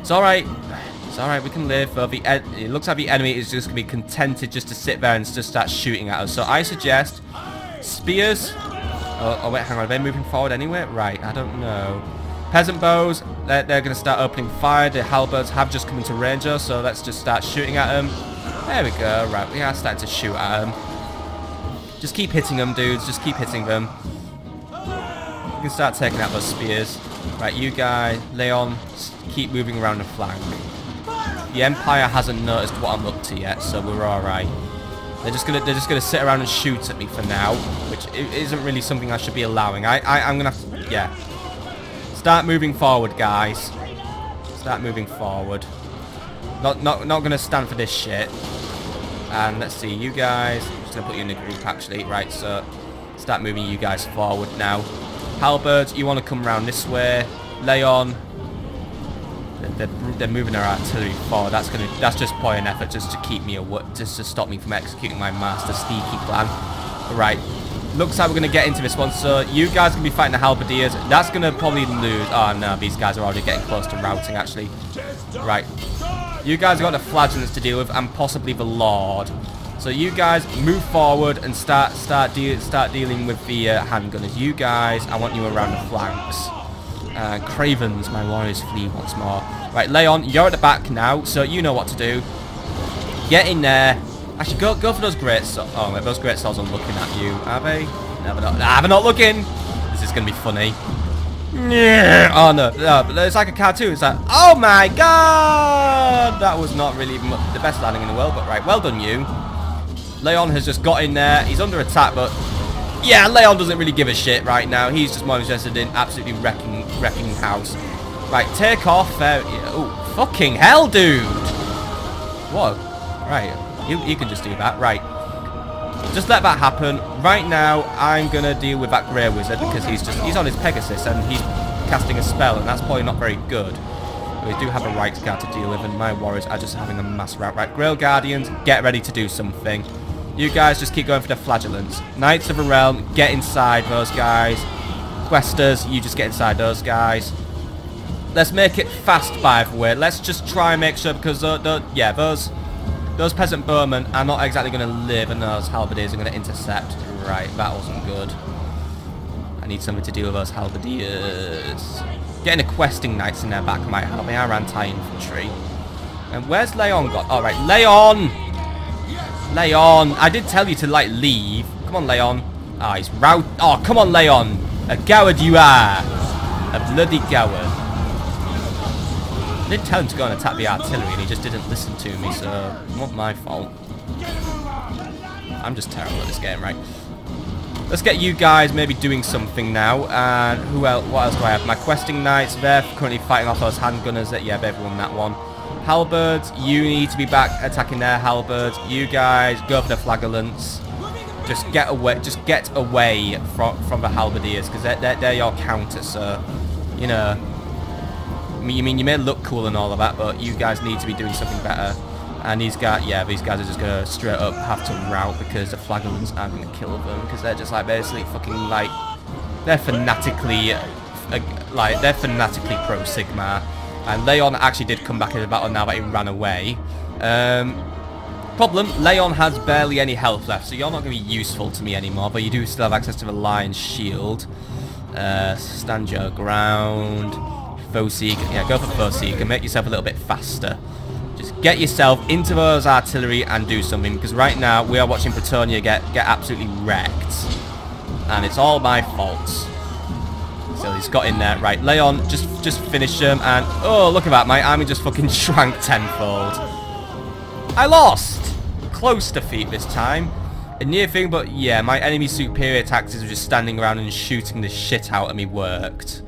It's alright. It's alright, we can live. It looks like the enemy is just going to be contented just to sit there and just start shooting at us. So I suggest spears. Oh wait, hang on. Are they moving forward anyway? Right, I don't know. Peasant bows, they're going to start opening fire. The halberds have just come into range, so let's just start shooting at them. There we go. Right, we are starting to shoot at them. Just keep hitting them, dudes. Just keep hitting them. You can start taking out those spears. Right, you guys, Leon, keep moving around the flank. The Empire hasn't noticed what I'm up to yet, so we're all right. They're just gonna sit around and shoot at me for now, which isn't really something I should be allowing. I'm gonna have to, yeah. Start moving forward, guys. Start moving forward. Not gonna stand for this shit. And let's see, you guys. I'm just gonna put you in a group actually. Right, so start moving you guys forward now. Halberds, you want to come around this way. Leon. They're moving their artillery forward. That's just point effort just to keep me away, just to stop me from executing my master sneaky plan. Right. Looks like we're gonna get into this one. So you guys can be fighting the halberdiers. That's gonna probably lose. Oh no, these guys are already getting close to routing actually. Right. You guys have got the flagellants to deal with and possibly the Lord. So you guys move forward and start dealing with the handgunners. You guys, I want you around the flanks. Cravens, my warriors flee once more. Right, Leon, you're at the back now, so you know what to do. Get in there. Actually, go for those great swords. Oh, wait, those great swords are looking at you. Are they? No, they're not. Nah, they're not looking. This is going to be funny. Oh, no, but it's like a cartoon. It's like, oh my god! That was not really the best landing in the world, but right, well done you. Leon has just got in there. He's under attack, but yeah, Leon doesn't really give a shit right now. He's just more interested in absolutely wrecking house. Right, take off. Oh, fucking hell, dude! What? Right, you can just do that. Right. Just let that happen. Right now, I'm going to deal with that Grey Wizard because he's on his Pegasus and he's casting a spell, and that's probably not very good. But we do have a Reichsguard to deal with, and my warriors are just having a mass rout. Right, Grail Guardians, get ready to do something. You guys just keep going for the flagellants. Knights of the Realm, get inside those guys. Questers, you just get inside those guys. Let's make it fast, by the way. Let's just try and make sure, because those peasant bowmen are not exactly going to live, and those halberdiers are going to intercept. Right, that wasn't good. I need something to deal with those halberdiers. Getting a questing knights in their back might help. They are anti-infantry. And where's Leon got? All right, Leon! Leon! I did tell you to, like, leave. Come on, Leon. Ah, he's rout. Oh, come on, Leon. A coward you are. A bloody coward. I did tell him to go and attack the artillery and he just didn't listen to me, so not my fault. I'm just terrible at this game, right? Let's get you guys maybe doing something now. And who else? What else do I have? My questing knights, they're currently fighting off those handgunners. Yeah, they've won that one. Halberds, you need to be back attacking their halberds. You guys go for the flagellants. Just get away from the halberdiers, because they're your counter, so you know. You mean you may look cool and all of that, but you guys need to be doing something better. And these guys, yeah, these guys are just gonna straight up have to rout because the flagellants aren't gonna kill them because they're just like basically fucking like they're fanatically pro Sigma. And Leon actually did come back in the battle now that he ran away. Problem, Leon has barely any health left, so you're not going to be useful to me anymore, but you do still have access to the Lion's Shield. Stand your ground. Foe Seeker. Yeah, go for Foe Seeker. Make yourself a little bit faster. Just get yourself into those artillery and do something, because right now we are watching Brettonia get absolutely wrecked. And it's all my fault. So he's got in there. Right, Leon, just finish him, and oh, look at that. My army just fucking shrank tenfold. I lost! Close defeat this time. A near thing, but yeah, my enemy's superior tactics of just standing around and shooting the shit out of me worked.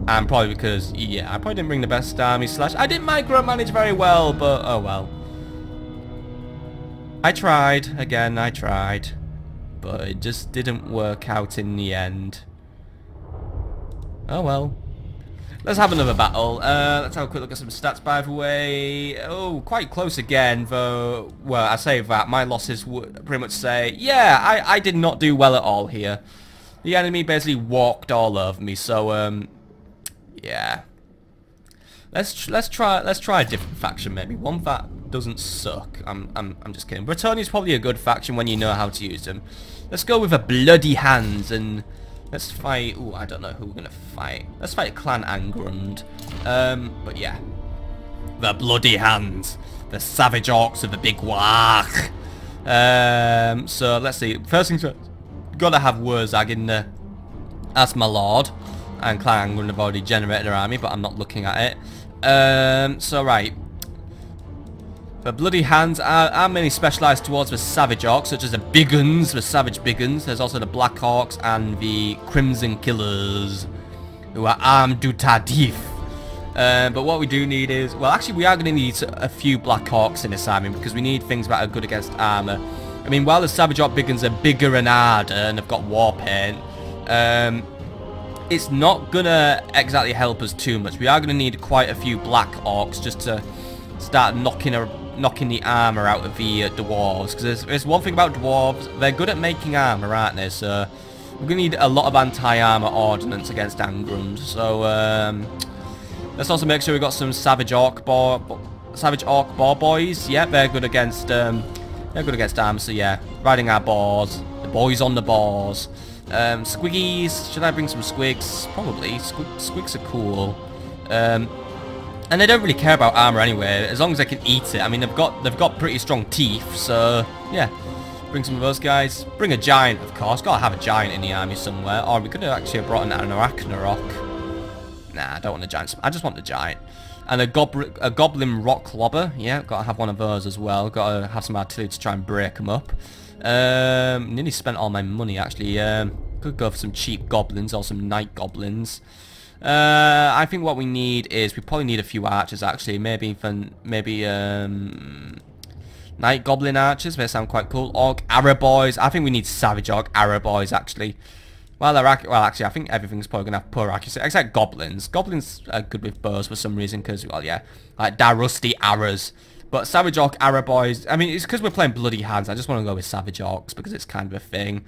And probably because, yeah, I probably didn't bring the best army slash. I didn't micromanage very well, but oh well. I tried, again, I tried. But it just didn't work out in the end. Oh well. Let's have another battle. Let's have a quick look at some stats, by the way. Oh, quite close again, though. Well, I say that. My losses would pretty much say, yeah, I did not do well at all here. The enemy basically walked all over me, so, yeah. Let's try a different faction, maybe. One that doesn't suck. I'm just kidding. Brettonia's probably a good faction when you know how to use them. Let's go with a bloody Handz and... let's fight... ooh, I don't know who we're going to fight. Let's fight Clan Angrund. But yeah. The bloody Handz. The savage orcs of the big war. So let's see. First things first. Gotta have Wurzag in there. That's my lord. And Clan Angrund have already generated their army, but I'm not looking at it. So right. The bloody Handz are mainly specialised towards the savage orcs, such as the big uns, the savage big uns. There's also the black orcs and the crimson killers, who are armed du tardif. But what we do need is, well, actually we are going to need a few black orcs in this army because we need things that are good against armour. I mean, while the savage orc big uns are bigger and harder and have got war paint, it's not going to exactly help us too much. We are going to need quite a few black orcs just to start knocking the armour out of the dwarves, because there's one thing about dwarves, they're good at making armour, aren't they? So we're gonna need a lot of anti-armour ordnance against Angrund. So let's also make sure we got some savage orc boar boys. Yeah, they're good against armour. So yeah, riding our boars, the boys on the boars. Squiggies, should I bring some squigs? Probably. Squigs are cool. And they don't really care about armor anyway, as long as they can eat it. I mean, they've got pretty strong teeth, so yeah. Bring some of those guys. Bring a giant, of course. Gotta have a giant in the army somewhere. Or we could have actually brought an arachnarok. Nah, I don't want a giant. I just want the giant. And a goblin rock clobber. Yeah, gotta have one of those as well. Gotta have some artillery to try and break them up. Nearly spent all my money actually. Could go for some cheap goblins or some night goblins. I think what we need is we probably need a few archers actually. Maybe night goblin archers. They sound quite cool. Orc arrow boys. I think we need savage orc arrow boys actually. Well, actually, I think everything's probably gonna have poor accuracy except goblins. Goblins are good with bows for some reason because, well, yeah, like da rusty arrows. But savage orc arrow boys. I mean, it's because we're playing bloody Handz. I just want to go with savage orcs because it's kind of a thing.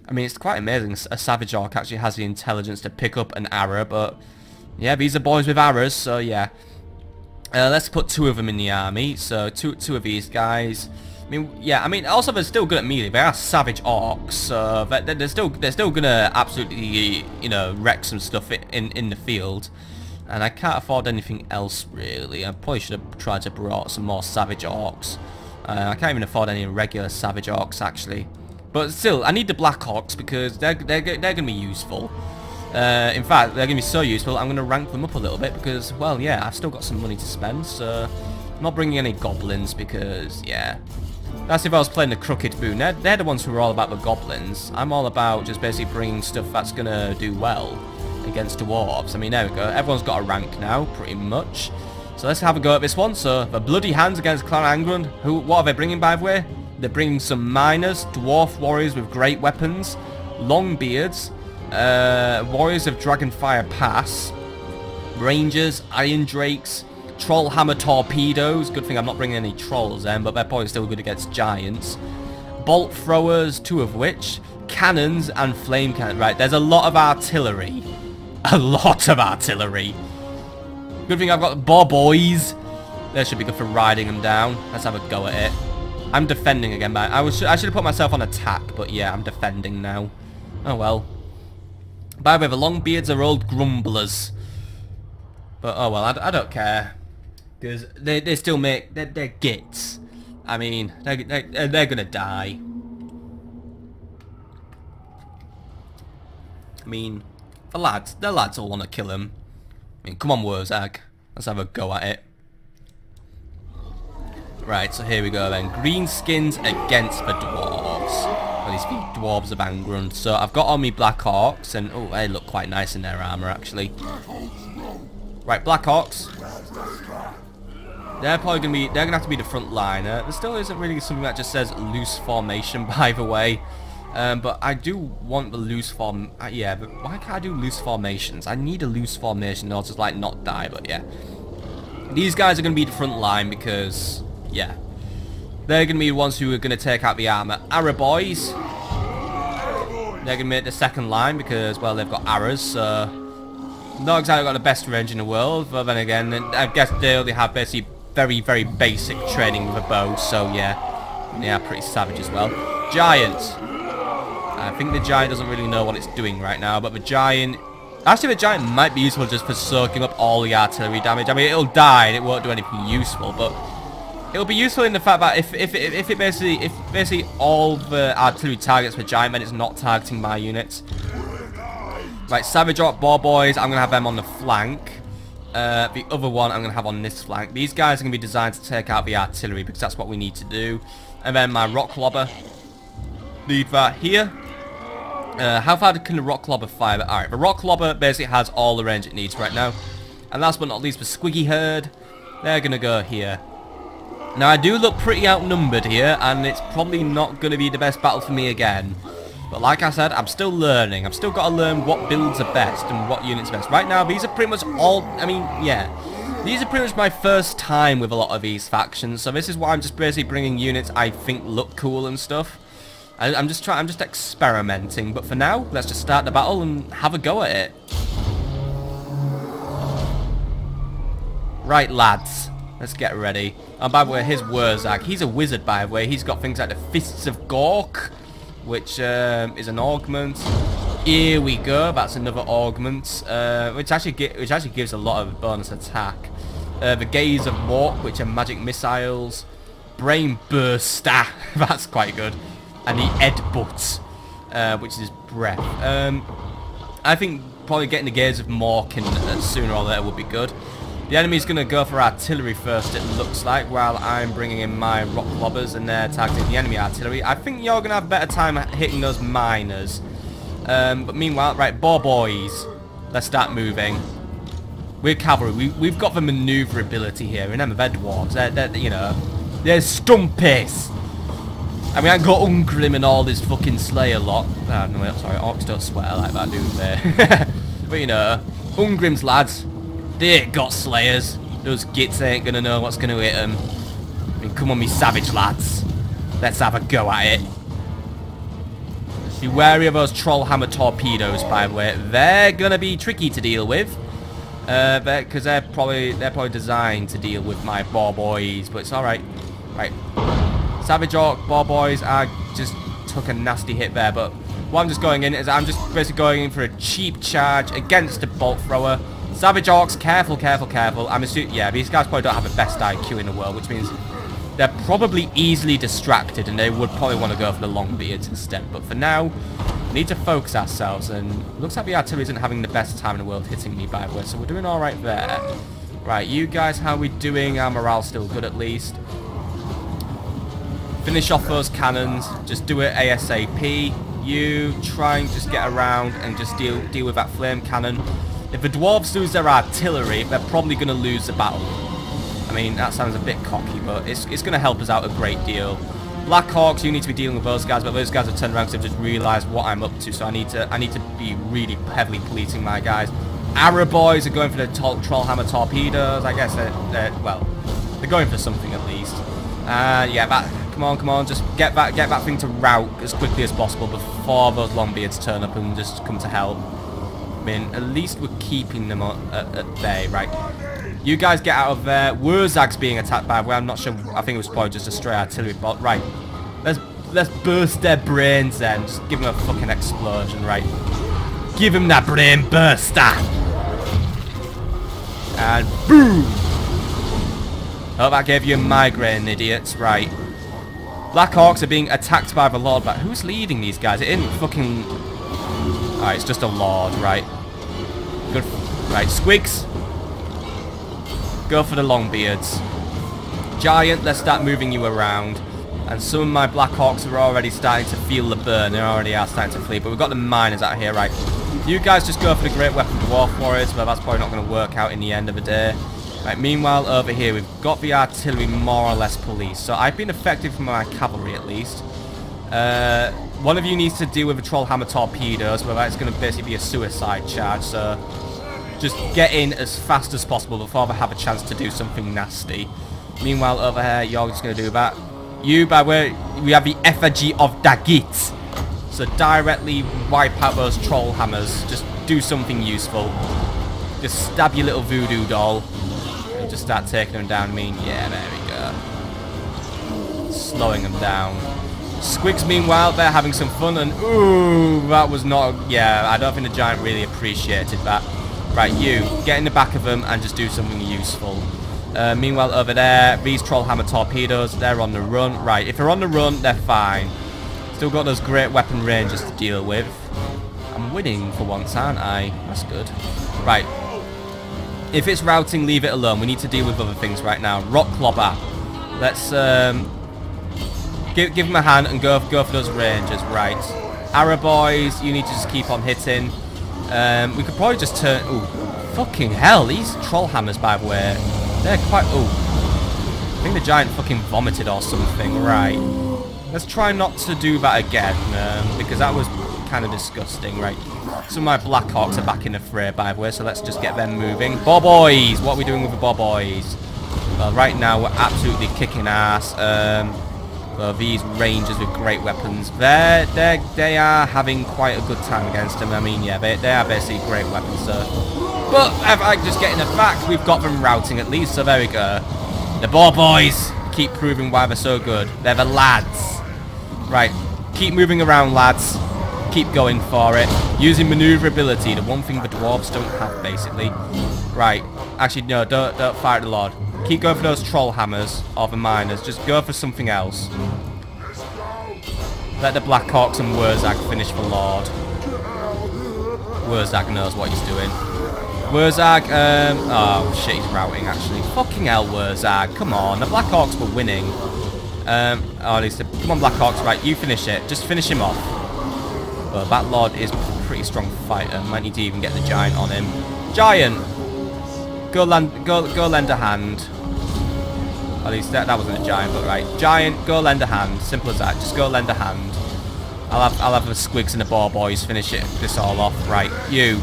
I mean, it's quite amazing. A savage orc actually has the intelligence to pick up an arrow, but yeah, these are boys with arrows, so yeah. Let's put 2 of them in the army. So two of these guys. I mean, yeah. I mean, also they're still good at melee. They are savage orcs, so they're still gonna absolutely, you know, wreck some stuff in the field. And I can't afford anything else really. I probably should have tried to brought some more savage orcs. I can't even afford any regular savage orcs actually. But still, I need the Black Orcs because they're going to be useful. In fact, they're going to be so useful, I'm going to rank them up a little bit because, well, yeah, I've still got some money to spend, so I'm not bringing any goblins because, yeah. That's if I was playing the Crooked Boon. They're the ones who are all about the goblins. I'm all about just basically bringing stuff that's going to do well against dwarves. I mean, there we go. Everyone's got a rank now, pretty much. So let's have a go at this one. So, the bloody Handz against Clan Angrund. What are they bringing, by the way? They're bringing some miners, dwarf warriors with great weapons, long beards, warriors of Dragonfire Pass, rangers, iron drakes, Troll hammer torpedoes. Good thing I'm not bringing any trolls in, but they're probably still good against giants. Bolt throwers, 2 of which. Cannons and flame cannon. Right, there's a lot of artillery. A lot of artillery. Good thing I've got the boys. That should be good for riding them down. Let's have a go at it. I'm defending again, man. I should have put myself on attack, but yeah, I'm defending now. Oh well. By the way, the long beards are old grumblers. But oh well, I don't care. Because they still make... They're gits. I mean, they're gonna die. I mean, the lads all want to kill him. I mean, come on, Wurzag. Let's have a go at it. Right, so here we go then. Greenskins against the dwarves. Well, these dwarves of Angrund. So I've got on me Black Orcs, and oh, they look quite nice in their armour actually. Right, Black Orcs. They're gonna have to be the front line. There still isn't really something that just says loose formation, by the way. But I do want the loose form. Yeah, but why can't I do loose formations? I need a loose formation in order to like not die. But yeah, these guys are gonna be the front line because yeah, they're gonna be the ones who are gonna take out the armor. Arrow boys. They're gonna make the second line because well they've got arrows. So not exactly got the best range in the world. But then again, I guess they only have basically very basic training with a bow. So yeah, they are pretty savage as well. Giants. I think the giant doesn't really know what it's doing right now, but the giant... Actually, the giant might be useful just for soaking up all the artillery damage. I mean, it'll die and it won't do anything useful, but... It'll be useful in the fact that if basically all the artillery targets the giant, then it's not targeting my units. Right, Savage Orc Boar Boys, I'm going to have them on the flank. The other one I'm going to have on this flank. These guys are going to be designed to take out the artillery because that's what we need to do. And then my Rock Clobber. Leave that here. How far can the Rock Clobber fire? Alright, the Rock Clobber basically has all the range it needs right now. And last but not least, the Squiggy Herd. They're going to go here. Now, I do look pretty outnumbered here, and it's probably not going to be the best battle for me again. But like I said, I'm still learning. I've still got to learn what builds are best and what units are best. Right now, these are pretty much all... I mean, yeah. These are pretty much my first time with a lot of these factions. So this is why I'm just basically bringing units I think look cool and stuff. I'm just experimenting, but for now, let's just start the battle and have a go at it. Right, lads, let's get ready. And by the way, here's Wurzag. He's a wizard, by the way. He's got things like the Fists of Gork, which is an augment. Here we go. That's another augment, which actually gives a lot of bonus attack. The Gaze of Walk, which are magic missiles. Brain Burster. That's quite good. And the Edbutt, which is breath. I think probably getting the Gaze of Morkin sooner or later would be good. The enemy's going to go for artillery first, it looks like, while I'm bringing in my Rock Clobbers and they're targeting the enemy artillery. I think you're going to have a better time at hitting those miners. But meanwhile, right, Boar Boys, let's start moving. We're cavalry. We've got the maneuverability here. Remember, they're dwarves. They're you know, they're stumpies. I mean, I got Ungrim and all this fucking Slayer lot. Oh, no, wait, sorry, Orcs don't swear like that, do they? But, you know, Ungrim's lads, they ain't got Slayers. Those gits ain't gonna know what's gonna hit them. I mean, come on, me savage lads. Let's have a go at it. Be wary of those Troll Hammer torpedoes, by the way. They're gonna be tricky to deal with. Because they're probably designed to deal with my Boar Boys, but it's alright. Right. Savage Orc Boar Boys, I just took a nasty hit there, but what I'm just going in is I'm just basically going in for a cheap charge against a Bolt Thrower. Savage Orcs, careful, careful, careful. I'm assuming, yeah, these guys probably don't have the best IQ in the world, which means they're probably easily distracted and they would probably want to go for the long beards instead. But for now, we need to focus ourselves, and it looks like the artillery isn't having the best time in the world hitting me, by the way, so we're doing alright there. Right, you guys, how are we doing? Our morale's still good at least. Finish off those cannons, just do it ASAP. You try and just get around and just deal with that flame cannon. If the dwarves lose their artillery, they're probably going to lose the battle. I mean, that sounds a bit cocky, but it's going to help us out a great deal. Black Hawks, you need to be dealing with those guys, but those guys have turned around because they've just realised what I'm up to, so I need to be really heavily policing my guys. Arrow boys are going for the Trollhammer torpedoes. I guess well, they're going for something at least. Yeah, come on, just get that thing to rout as quickly as possible before those Longbeards turn up and just come to help. I mean, at least we're keeping them at bay, right? You guys get out of there. Wurzag's being attacked by, well, I'm not sure, I think it was probably just a stray artillery bot. Right, let's burst their brains then. Just give them a fucking explosion, right? Give them that brain burster! And boom! Oh, that gave you a migraine, idiots. Right. Black Hawks are being attacked by the Lord, but who's leading these guys? It isn't fucking... Alright, it's just a Lord, right. Good. Right, Squigs. Go for the Longbeards. Giant, let's start moving you around. And some of my Black Hawks are already starting to feel the burn. They already are starting to flee, but we've got the miners out here, right. You guys just go for the Great Weapon Dwarf Warriors, but that's probably not going to work out in the end of the day. Right, meanwhile, over here, we've got the artillery more or less policed. So I've been effective for my cavalry, at least. One of you needs to deal with the Trollhammer torpedoes, but that's going to basically be a suicide charge. So just get in as fast as possible before they have a chance to do something nasty. Meanwhile, over here, you're just going to do that. You, by the way, we have the effigy of Dagit. So directly wipe out those Trollhammers. Just do something useful. Just stab your little voodoo doll. Just start taking them down. I mean, yeah, there we go. Slowing them down. Squigs, meanwhile, they're having some fun, and ooh, that was not... Yeah, I don't think the giant really appreciated that. Right, you, get in the back of them and just do something useful. Meanwhile, over there, these Trollhammer torpedoes, they're on the run. Right, if they're on the run, they're fine. Still got those great weapon ranges to deal with. I'm winning for once, aren't I? That's good. Right. If it's routing, leave it alone. We need to deal with other things right now. Rock Clobber. Let's give them a hand and go for those rangers. Right. Arrow boys, you need to just keep on hitting. We could probably just turn... Ooh, fucking hell. These Trollhammers, by the way, they're quite... Ooh. I think the giant fucking vomited or something. Right. Let's try not to do that again, because that was kind of disgusting. Right. Some of my Black Hawks are back in the fray, by the way, so let's just get them moving. Boys! What are we doing with the boys? Well, right now, we're absolutely kicking ass. Well, these rangers with great weapons, they are having quite a good time against them. I mean, yeah, they are basically great weapons, so... But, if I just getting the fact, we've got them routing at least, so there we go. The boys keep proving why they're so good. They're the lads. Right, keep moving around, lads. Keep going for it. Using maneuverability, the one thing the dwarves don't have, basically. Right. Actually, no, don't fire at the Lord. Keep going for those Trollhammers or the miners. Just go for something else. Let the Black Hawks and Wurzag finish the Lord. Wurzag knows what he's doing. Wurzag, oh shit, he's routing, actually. Fucking hell, Wurzag. Come on, the Black Hawks were winning. Oh, come on, Black Hawks, right, you finish it. Just finish him off. Well, that Lord is a pretty strong fighter. Might need to even get the Giant on him. Giant! Go lend a hand. At least that wasn't a Giant, but right. Giant, go lend a hand. Simple as that. Just go lend a hand. I'll have the Squigs and the boys finish this all off. Right, you.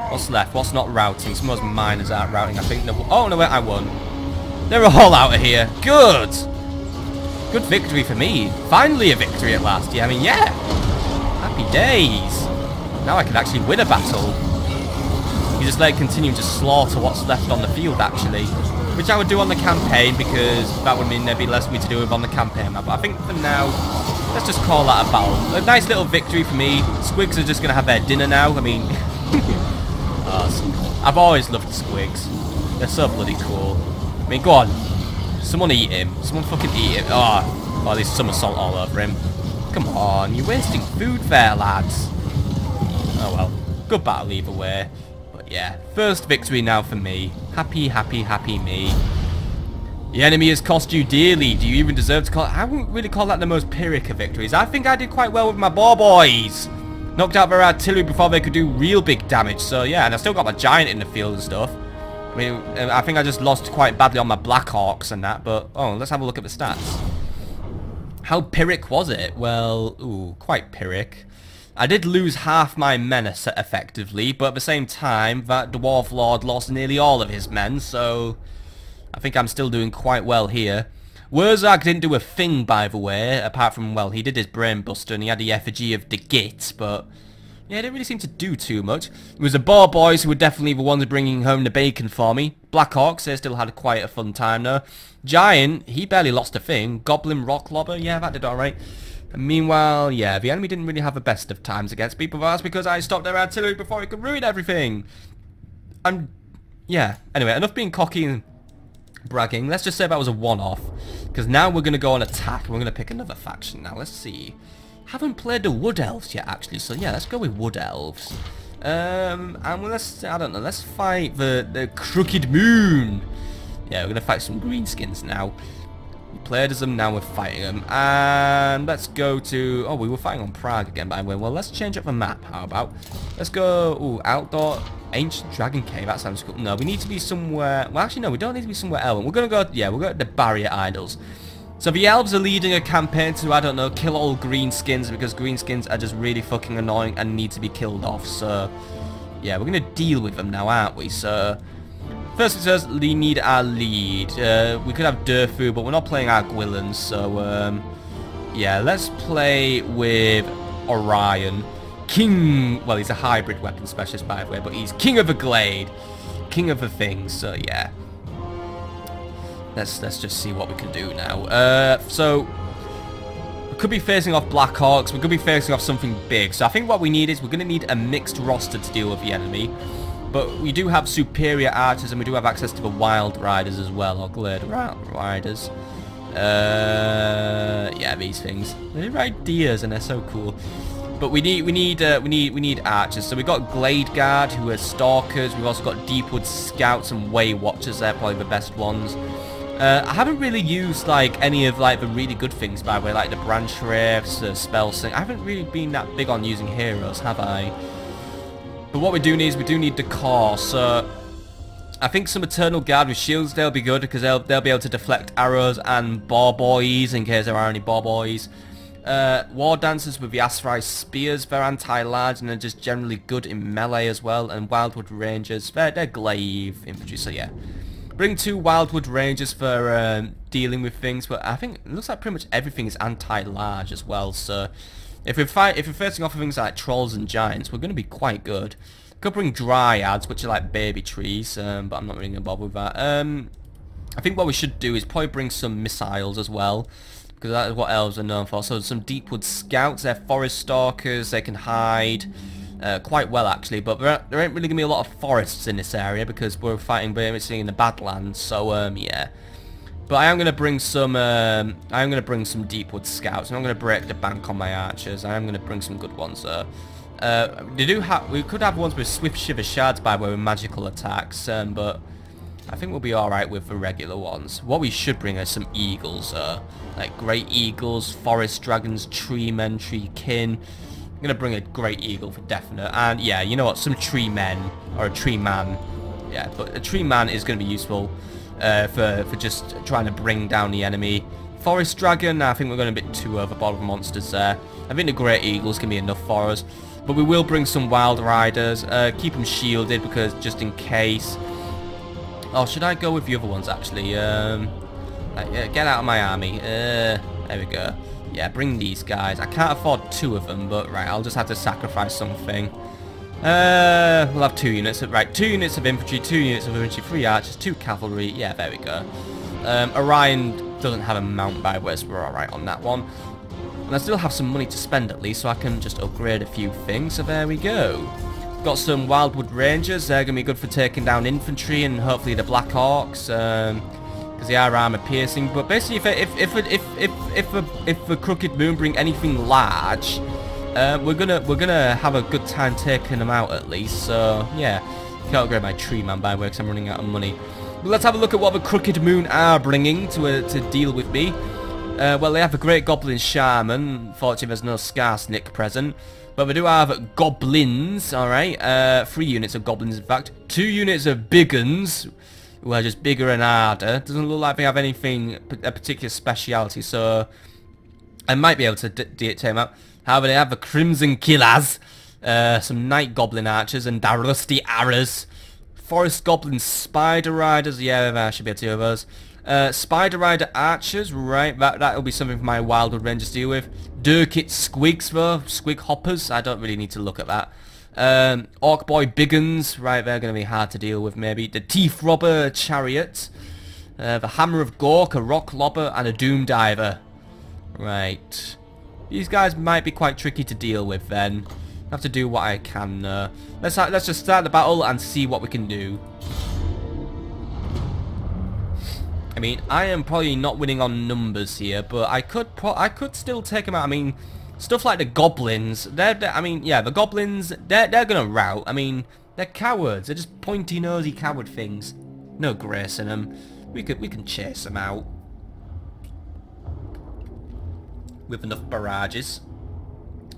What's left? What's not routing? Some of those miners aren't routing. I think... Oh, no, wait, I won. They're all out of here. Good! Good victory for me. Finally a victory at last. Yeah, I mean, yeah. Happy days. Now I can actually win a battle. You just let it continue to slaughter what's left on the field, actually. Which I would do on the campaign, because that would mean there'd be less for me to do with on the campaign map. But I think for now, let's just call that a battle. A nice little victory for me. Squigs are just going to have their dinner now. I mean... I've always loved Squigs. They're so bloody cool. I mean, go on. Someone eat him. Someone fucking eat him. Oh, there's somersault all over him. Come on, you're wasting food there, lads. Oh well. Good battle either way. But yeah, first victory now for me. Happy, happy, happy me. The enemy has cost you dearly. Do you even deserve to call it? I wouldn't really call that the most Pyrrhic of victories. I think I did quite well with my boys. Knocked out their artillery before they could do real big damage. So yeah, and I still got my Giant in the field and stuff. I mean, I think I just lost quite badly on my Black Hawks and that, but... Oh, let's have a look at the stats. How Pyrrhic was it? Well, ooh, quite Pyrrhic. I did lose half my men effectively, but at the same time, that Dwarf Lord lost nearly all of his men, so I think I'm still doing quite well here. Wurzag didn't do a thing, by the way, apart from, well, he did his Brainbuster and he had the effigy of the Git, but yeah, it didn't really seem to do too much. It was the Boar Boys who were definitely the ones bringing home the bacon for me. Blackhawks, they still had quite a fun time though. Giant, he barely lost a thing. Goblin Rock Lobber, yeah, that did alright. And meanwhile, yeah, the enemy didn't really have the best of times against me, but that's because I stopped their artillery before it could ruin everything. And, yeah, anyway, enough being cocky and bragging. Let's just say that was a one-off, because now we're going to go on attack. We're going to pick another faction now. Let's see. Haven't played the Wood Elves yet, actually, so yeah, let's go with Wood Elves. And let's, I don't know, let's fight the Crooked Moon. Yeah, we're going to fight some greenskins now. We played as them, now we're fighting them. And let's go to... Oh, we were fighting on Prague again, by the way. Well, let's change up the map, how about? Let's go... Ooh, Outdoor Ancient Dragon Cave. That sounds cool. No, we need to be somewhere... Well, actually, no, we don't need to be somewhere else. We're going to go... Yeah, we'll go to the Barrier Idols. So the elves are leading a campaign to, I don't know, kill all greenskins, because greenskins are just really fucking annoying and need to be killed off. So, yeah, we're going to deal with them now, aren't we? So... First it says we need our lead. We could have Durfu, but we're not playing our Gwillans, so yeah, let's play with Orion. King, well, he's a hybrid weapon specialist, by the way, but he's King of the Glade. King of the things, so yeah. Let's just see what we can do now. So we could be facing off Blackhawks, we could be facing off something big. So I think what we need is we're gonna need a mixed roster to deal with the enemy. But we do have superior archers, and we do have access to the wild riders as well, or glade riders. Yeah, these things. They're ideas, and they're so cool. But we need archers. So we got Glade Guard, who are stalkers. We've also got Deepwood Scouts and Way Watchers. They're probably the best ones. I haven't really used like any of like the really good things, by the way, like the Branch Wraiths, the Spell Sing. I haven't really been that big on using heroes, have I? But what we do need is we do need the core, so I think some Eternal Guard with shields, they'll be good, because they'll be able to deflect arrows and Boar Boys, in case there are any Boar Boys. War Dancers with the Asrai Spears, they're anti-large and they're just generally good in melee as well, and Wildwood Rangers, they're glaive infantry, so yeah. Bring 2 Wildwood Rangers for dealing with things, but I think it looks like pretty much everything is anti-large as well, so... If we're facing off of things like trolls and giants, we're going to be quite good. Could bring dryads, which are like baby trees, but I'm not really going to bother with that. I think what we should do is probably bring some missiles as well, because that is what elves are known for. So some Deepwood Scouts, they're forest stalkers, they can hide quite well actually, but there ain't really going to be a lot of forests in this area, because we're fighting basically in the Badlands, so yeah. But I am going to bring some Deepwood Scouts, and I'm going to break the bank on my archers. I am going to bring some good ones there. We could have ones with Swift Shiver Shards, by the way, with magical attacks, but I think we'll be alright with the regular ones. What we should bring are some eagles, like Great Eagles, Forest Dragons, Tree Men, Tree Kin. I'm going to bring a Great Eagle for definite, and yeah, you know what, some Tree Men, or a Tree Man. Yeah, but a Tree Man is going to be useful. For just trying to bring down the enemy. Forest Dragon, I think we're going a bit too overboard with monsters there. I think the Great Eagles can be enough for us. But we will bring some Wild Riders. Keep them shielded, because just in case. Oh, should I go with the other ones actually? Get out of my army. There we go. Yeah, bring these guys. I can't afford 2 of them, but right, I'll just have to sacrifice something. We'll have 2 units. Right, 2 units of infantry, 2 units of infantry, 3 archers, 2 cavalry. Yeah, there we go. Orion doesn't have a mount, by the way, so we're alright on that one. And I still have some money to spend at least, so I can just upgrade a few things. So there we go. Got some Wildwood Rangers. They're going to be good for taking down infantry and hopefully the Blackhawks, because they are armor piercing. But basically, if the Crooked Moon bring anything large, we're gonna have a good time taking them out at least. So yeah, can't upgrade my Tree Man, by the way, because I'm running out of money. But let's have a look at what the Crooked Moon are bringing to deal with me. Well, they have a Great Goblin Shaman. Fortunately, there's no Skarsnik present. But we do have goblins, alright. 3 units of goblins, in fact. 2 units of big uns, who are just bigger and harder. Doesn't look like they have anything, a particular speciality, so... I might be able to take him out. However, they have the Crimson Killers, some Night Goblin Archers, and the Rusty Arrows. Forest Goblin Spider Riders, yeah, I should be able to deal with those. Spider Rider Archers, right, that'll be something for my Wildwood Rangers to deal with. Durkit Squigs, though, Squig Hoppers, I don't really need to look at that. Orc Boy Biggins, right, they're going to be hard to deal with, maybe. The Teeth Robber Chariot. The Hammer of Gork, a Rock Lobber, and a Doom Diver. Right. These guys might be quite tricky to deal with then. I have to do what I can. Let's just start the battle and see what we can do. I mean, I am probably not winning on numbers here, but I could still take them out. I mean, stuff like the goblins, I mean, yeah, the goblins, they're gonna rout. I mean, they're cowards. They're just pointy nosy coward things. No grace in them. We can chase them out with enough barrages.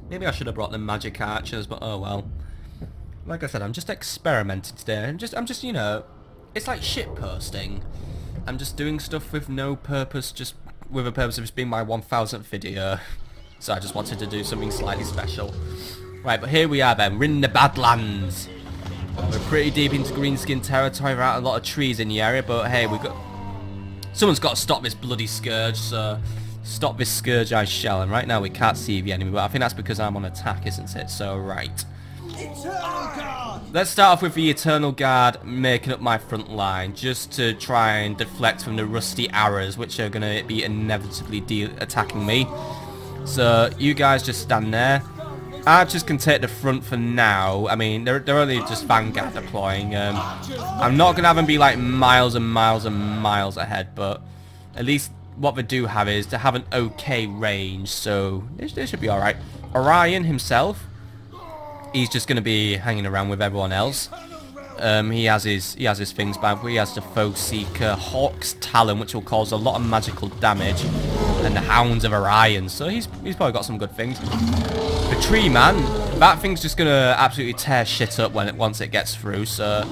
Maybe I should have brought the magic archers, but oh well. Like I said, I'm just experimenting today. I'm just, you know, it's like shit posting. I'm just doing stuff with no purpose, just with a purpose of just being my 1000th video. So I just wanted to do something slightly special. Right, but here we are then. We're in the Badlands. We're pretty deep into greenskin territory. There are a lot of trees in the area, but hey, someone's got to stop this bloody scourge, so stop this scourge I shall. And right now we can't see the enemy, but I think that's because I'm on attack, isn't it? So, right. Let's start off with the Eternal Guard making up my front line, just to try and deflect from the Rusty Arrows, which are going to be inevitably attacking me. So, you guys just stand there. Archers can take the front for now. I mean, they're only just Vanguard deploying. I'm not going to have them be like miles and miles and miles ahead, but at least what they do have is to have an okay range, so they should be alright. Orion himself, he's just going to be hanging around with everyone else. He has his things back. He has the Foe Seeker, Hawk's Talon, which will cause a lot of magical damage, and the Hounds of Orion, so he's probably got some good things. The Tree Man, that thing's just going to absolutely tear shit up once it gets through, so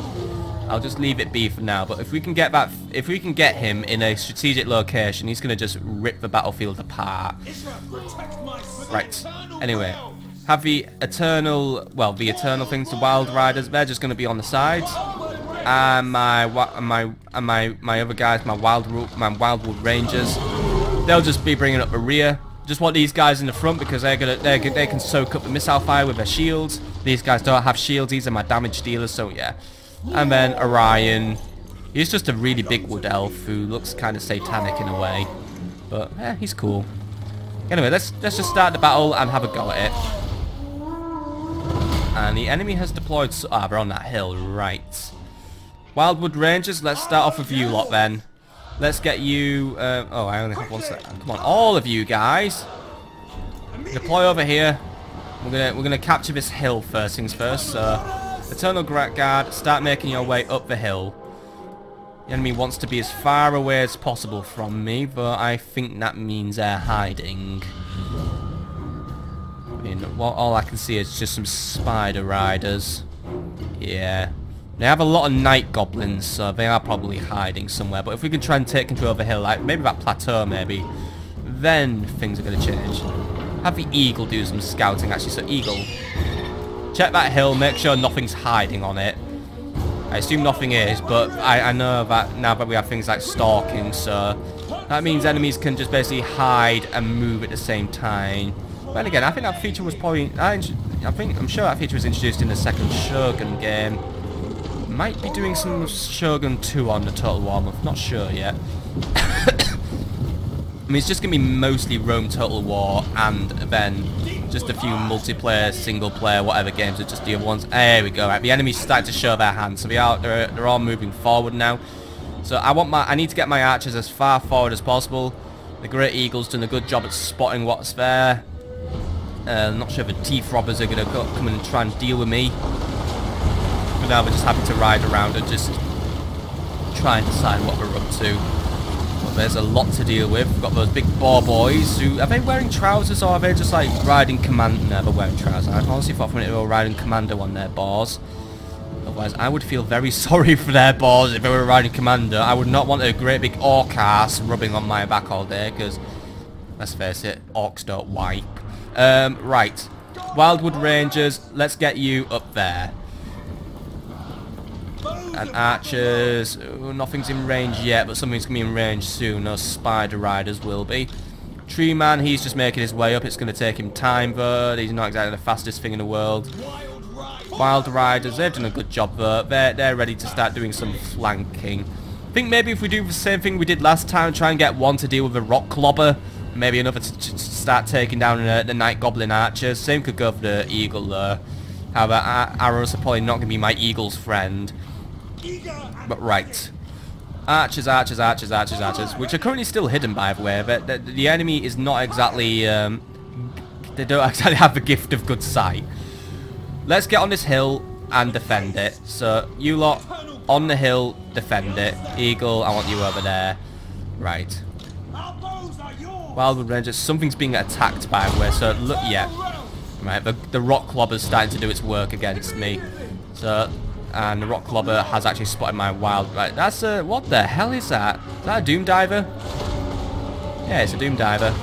I'll just leave it be for now. But if we can get him in a strategic location, he's going to just rip the battlefield apart. Right. Anyway, have the eternal things, the Wild Riders. They're just going to be on the sides, and my other guys, my Wildwood Rangers, they'll just be bringing up the rear. Just want these guys in the front because they can soak up the missile fire with their shields. These guys don't have shields. These are my damage dealers. So yeah. And then Orion, he's just a really big wood elf who looks kind of satanic in a way, but yeah, he's cool. Anyway, let's just start the battle and have a go at it. And the enemy has deployed. They're on that hill, right? Wildwood Rangers, let's start off with you lot then. Let's get you. Oh, I only have 1 second. Come on, all of you guys, deploy over here. We're gonna capture this hill first things first. So. Eternal Guard, start making your way up the hill. The enemy wants to be as far away as possible from me, but I think that means they're hiding. I mean, all I can see is just some Spider Riders. Yeah. They have a lot of Night Goblins, so they are probably hiding somewhere. But if we can try and take control of the hill, like maybe that plateau maybe, then things are going to change. Have the Eagle do some scouting actually, so Eagle, check that hill, make sure nothing's hiding on it. I assume nothing is, but I know that now that we have things like stalking, so that means enemies can just basically hide and move at the same time. But again, I think that feature was probably, I'm sure that feature was introduced in the second Shogun game. Might be doing some Shogun 2 on the Total War month, not sure yet. I mean, it's just going to be mostly Rome Total War and then just a few multiplayer, single player, whatever games are just the other ones. There we go. Right, the enemies start to show their hands, so they're all moving forward now. So I need to get my archers as far forward as possible. The Great Eagle's done a good job at spotting what's there. I'm not sure if the Teeth Robbers are going to come and try and deal with me. For now, we're just happy to ride around and just try and decide what we're up to. There's a lot to deal with. We've got those big boar boys who... Are they wearing trousers or are they just like riding commando? No, they're wearing trousers. I honestly thought for a minute they were riding commando on their boars. Otherwise, I would feel very sorry for their boars if they were riding commando. I would not want a great big orc ass rubbing on my back all day because Let's face it, orcs don't wipe. Right. Wildwood Rangers, let's get you up there. And archers, nothing's in range yet, but something's going to be in range soon. Those spider riders will be. Tree Man, he's just making his way up. It's going to take him time, but he's not exactly the fastest thing in the world. Wild Riders, they've done a good job though. They're ready to start doing some flanking. I think maybe if we do the same thing we did last time, try and get one to deal with the rock clobber, maybe another to start taking down the night goblin archers. Same could go for the eagle though. However, arrows are probably not going to be my eagle's friend. But right. Archers, archers, archers, archers, archers, which are currently still hidden by the way. But the enemy is not exactly, they don't exactly have the gift of good sight. Let's get on this hill and defend it. So, you lot on the hill, defend it. Eagle, I want you over there. Right. Wildwood Rangers, something's being attacked by the way, so look, yeah. Right, the rock clobber's starting to do its work against me. So, and the rock clobber has actually spotted my wild. Right, that's a, what the hell is that? Is that a doom diver? Yeah, it's a doom diver.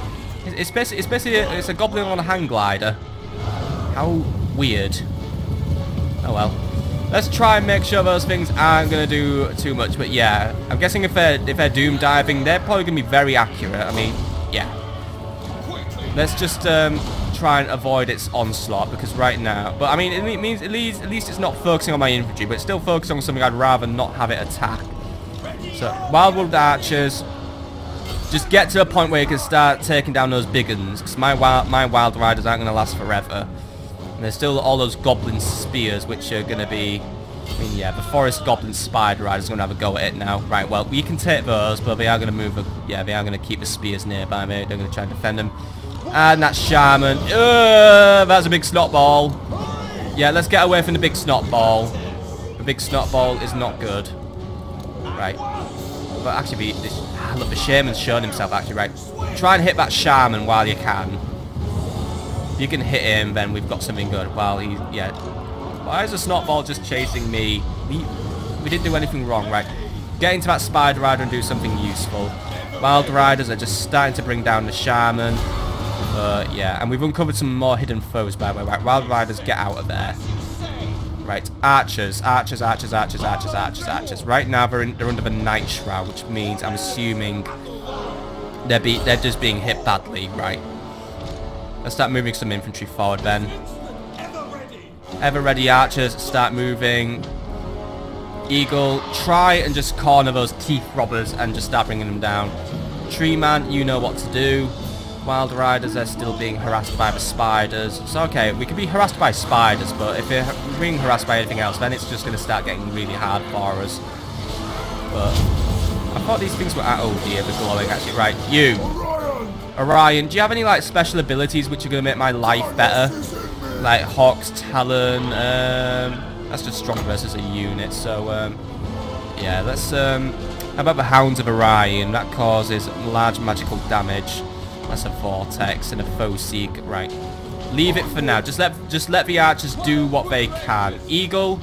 It's basically it's a goblin on a hang glider. How weird. Oh well. Let's try and make sure those things aren't going to do too much. But yeah, I'm guessing if they're doom diving, they're probably going to be very accurate. I mean, yeah. Let's just try and avoid its onslaught because right now. But I mean, it means at least it's not focusing on my infantry, but it's still focusing on something I'd rather not have it attack. So Wildwood Archers, just get to a point where you can start taking down those big uns. Because my wild riders aren't going to last forever. And there's still all those goblin spears, which are going to be... I mean, yeah, the forest goblin spider riders are going to have a go at it now. Right, well, we can take those, but they are going to move... Yeah, they are going to keep the spears nearby me. They're going to try and defend them. And that shaman. That's a big snot ball. Yeah, let's get away from the big snot ball. The big snot ball is not good. Right. But actually, look, the shaman's shown himself, actually, right. Try and hit that shaman while you can. If you can hit him, then we've got something good. While he's, yeah. Why is the snot ball just chasing me? We didn't do anything wrong, right. Get into that spider rider and do something useful. Wild riders are just starting to bring down the shaman. Yeah, and we've uncovered some more hidden foes, by the way. Right, wild riders, get out of there. Right, archers, archers, archers, archers, archers, archers, archers. Right now they're under the night shroud, which means I'm assuming they're just being hit badly. Right. Let's start moving some infantry forward then. Ever ready archers, start moving. Eagle, try and just corner those teeth robbers and just start bringing them down. Tree Man, you know what to do. Wild riders are still being harassed by the spiders. So okay, we can be harassed by spiders, but if we're being harassed by anything else, then it's just going to start getting really hard for us. But I thought these things were... Oh dear, they're glowing actually. Right, you. Orion, do you have any like special abilities which are going to make my life better? Like Hawk's Talon, that's just strong versus a unit, so yeah, let's how about the Hounds of Orion? That causes large magical damage. That's a vortex and a foe seek. Right, leave it for now. Just let the archers do what they can. Eagle,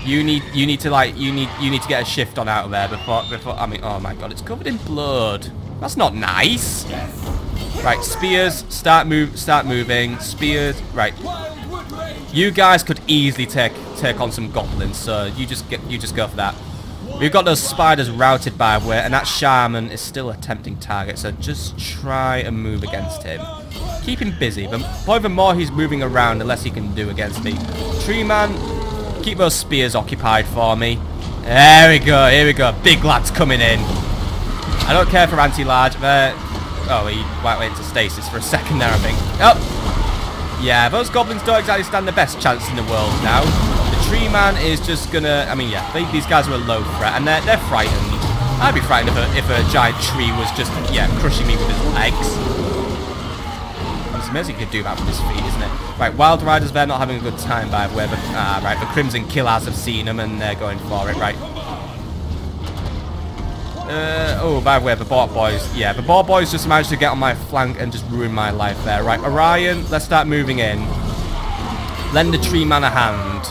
you need to get a shift on out of there before I mean, oh my god, it's covered in blood. That's not nice. Right, spears, start moving. Spears, right. You guys could easily take on some goblins, so you just go for that. We've got those spiders routed by the way, and that shaman is still a tempting target, so just try and move against him. Keep him busy, but probably the more he's moving around, the less he can do against me. Tree Man, keep those spears occupied for me. There we go, here we go. Big lads coming in. I don't care for anti-large. Oh, he went into stasis for a second there, I think. Oh! Yeah, those goblins don't exactly stand the best chance in the world now. The Tree Man is just gonna... I mean, yeah, these guys are a low threat, and they're frightened. I'd be frightened if a giant tree was just, yeah, crushing me with his legs. It's amazing he could do that with his feet, isn't it? Right, Wild Riders, they're not having a good time, by the way. But, right, the Crimson Killers have seen them, and they're going for it, right. Oh, by the way, the Bort Boys. Yeah, the Bort Boys just managed to get on my flank and just ruin my life there. Right, Orion, let's start moving in. Lend the Tree Man a hand.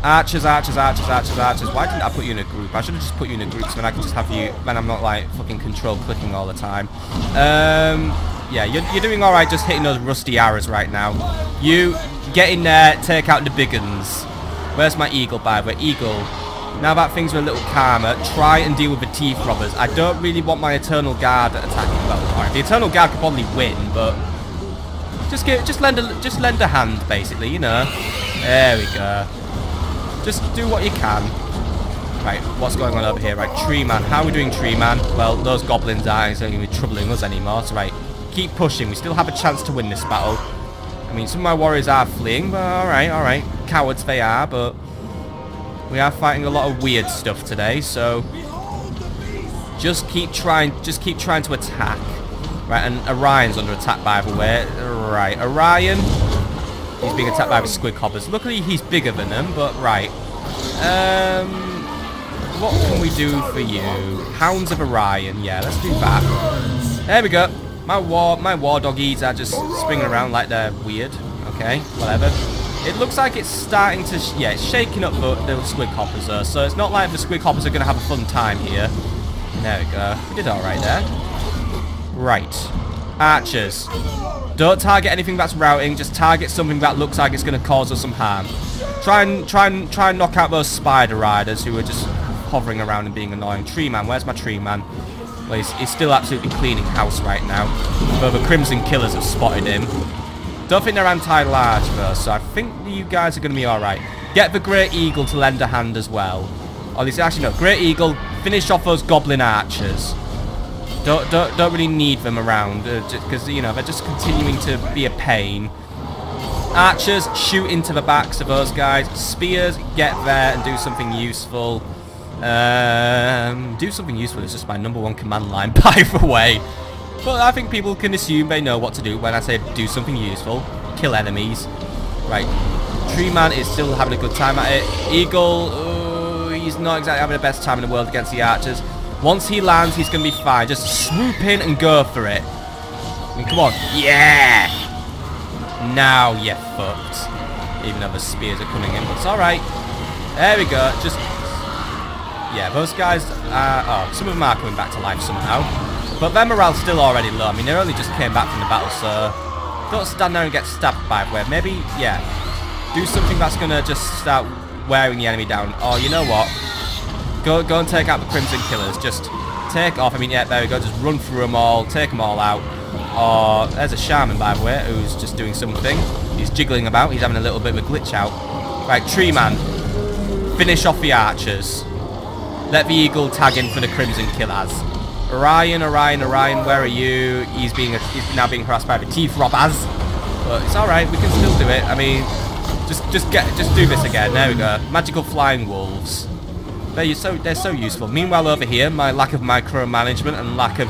Archers, archers, archers, archers, archers. Why didn't I put you in a group? I should have just put you in a group so then I could just have you... Then I'm not, like, fucking control clicking all the time. Yeah, you're doing alright just hitting those rusty arrows right now. You get in there, take out the big uns. Where's my eagle, by the way? Eagle. Now that things are a little calmer, try and deal with the teeth robbers. I don't really want my Eternal Guard attacking. Well, the Eternal Guard could probably win, but just lend a hand, basically, you know. There we go. Just do what you can. Right, what's going on over here? Right, Tree Man. How are we doing, Tree Man? Well, those goblins aren't going to be troubling us anymore. So, right, keep pushing. We still have a chance to win this battle. I mean, some of my warriors are fleeing, but alright. Cowards they are, but we are fighting a lot of weird stuff today, so just keep trying to attack. Right, and Orion's under attack, by the way. Right, Orion, he's being attacked by the squig hoppers. Luckily, he's bigger than them, but right. What can we do for you? Hounds of Orion. Yeah, let's do that. There we go. My war doggies are just springing around like they're weird. Okay, whatever. It looks like it's starting to... yeah, it's shaking up the squig hoppers though. So it's not like the squig hoppers are going to have a fun time here. There we go. We did alright there. Right. Archers. Don't target anything that's routing. Just target something that looks like it's going to cause us some harm. Try and knock out those spider riders who are just hovering around and being annoying. Tree Man, where's my Tree Man? Well, he's still absolutely cleaning house right now. But the Crimson Killers have spotted him. Don't think they're anti-large though, so I think you guys are going to be alright. Get the Great Eagle to lend a hand as well. Or at least, actually no, Great Eagle, finish off those Goblin Archers. Don't really need them around, because, you know, they're just continuing to be a pain. Archers, shoot into the backs of those guys. Spears, get there and do something useful. Do something useful is just my #1 command line, by the way. But I think people can assume they know what to do when I say do something useful. Kill enemies. Right. Tree Man is still having a good time at it. Eagle, he's not exactly having the best time in the world against the archers. Once he lands, he's going to be fine. Just swoop in and go for it. I mean, come on. Yeah! Now you're fucked. Even though the spears are coming in, but it's alright. There we go. Just... yeah, those guys are... oh, some of them are coming back to life somehow. But their morale's still already low. I mean, they only just came back from the battle, so... don't stand there and get stabbed by the way. Maybe, yeah, do something that's going to just start wearing the enemy down. Or, you know what? Go and take out the Crimson Killers. Just take off. I mean, yeah, there we go. Just run through them all. Take them all out. Or, there's a Shaman, by the way, who's just doing something. He's jiggling about. He's having a little bit of a glitch out. Right, Tree Man. Finish off the archers. Let the Eagle tag in for the Crimson Killers. Orion, where are you? He's now being harassed by the teeth robbers. But it's alright, we can still do it. I mean, just do this again. There we go. Magical flying wolves. They're so useful. Meanwhile, over here, my lack of micromanagement and lack of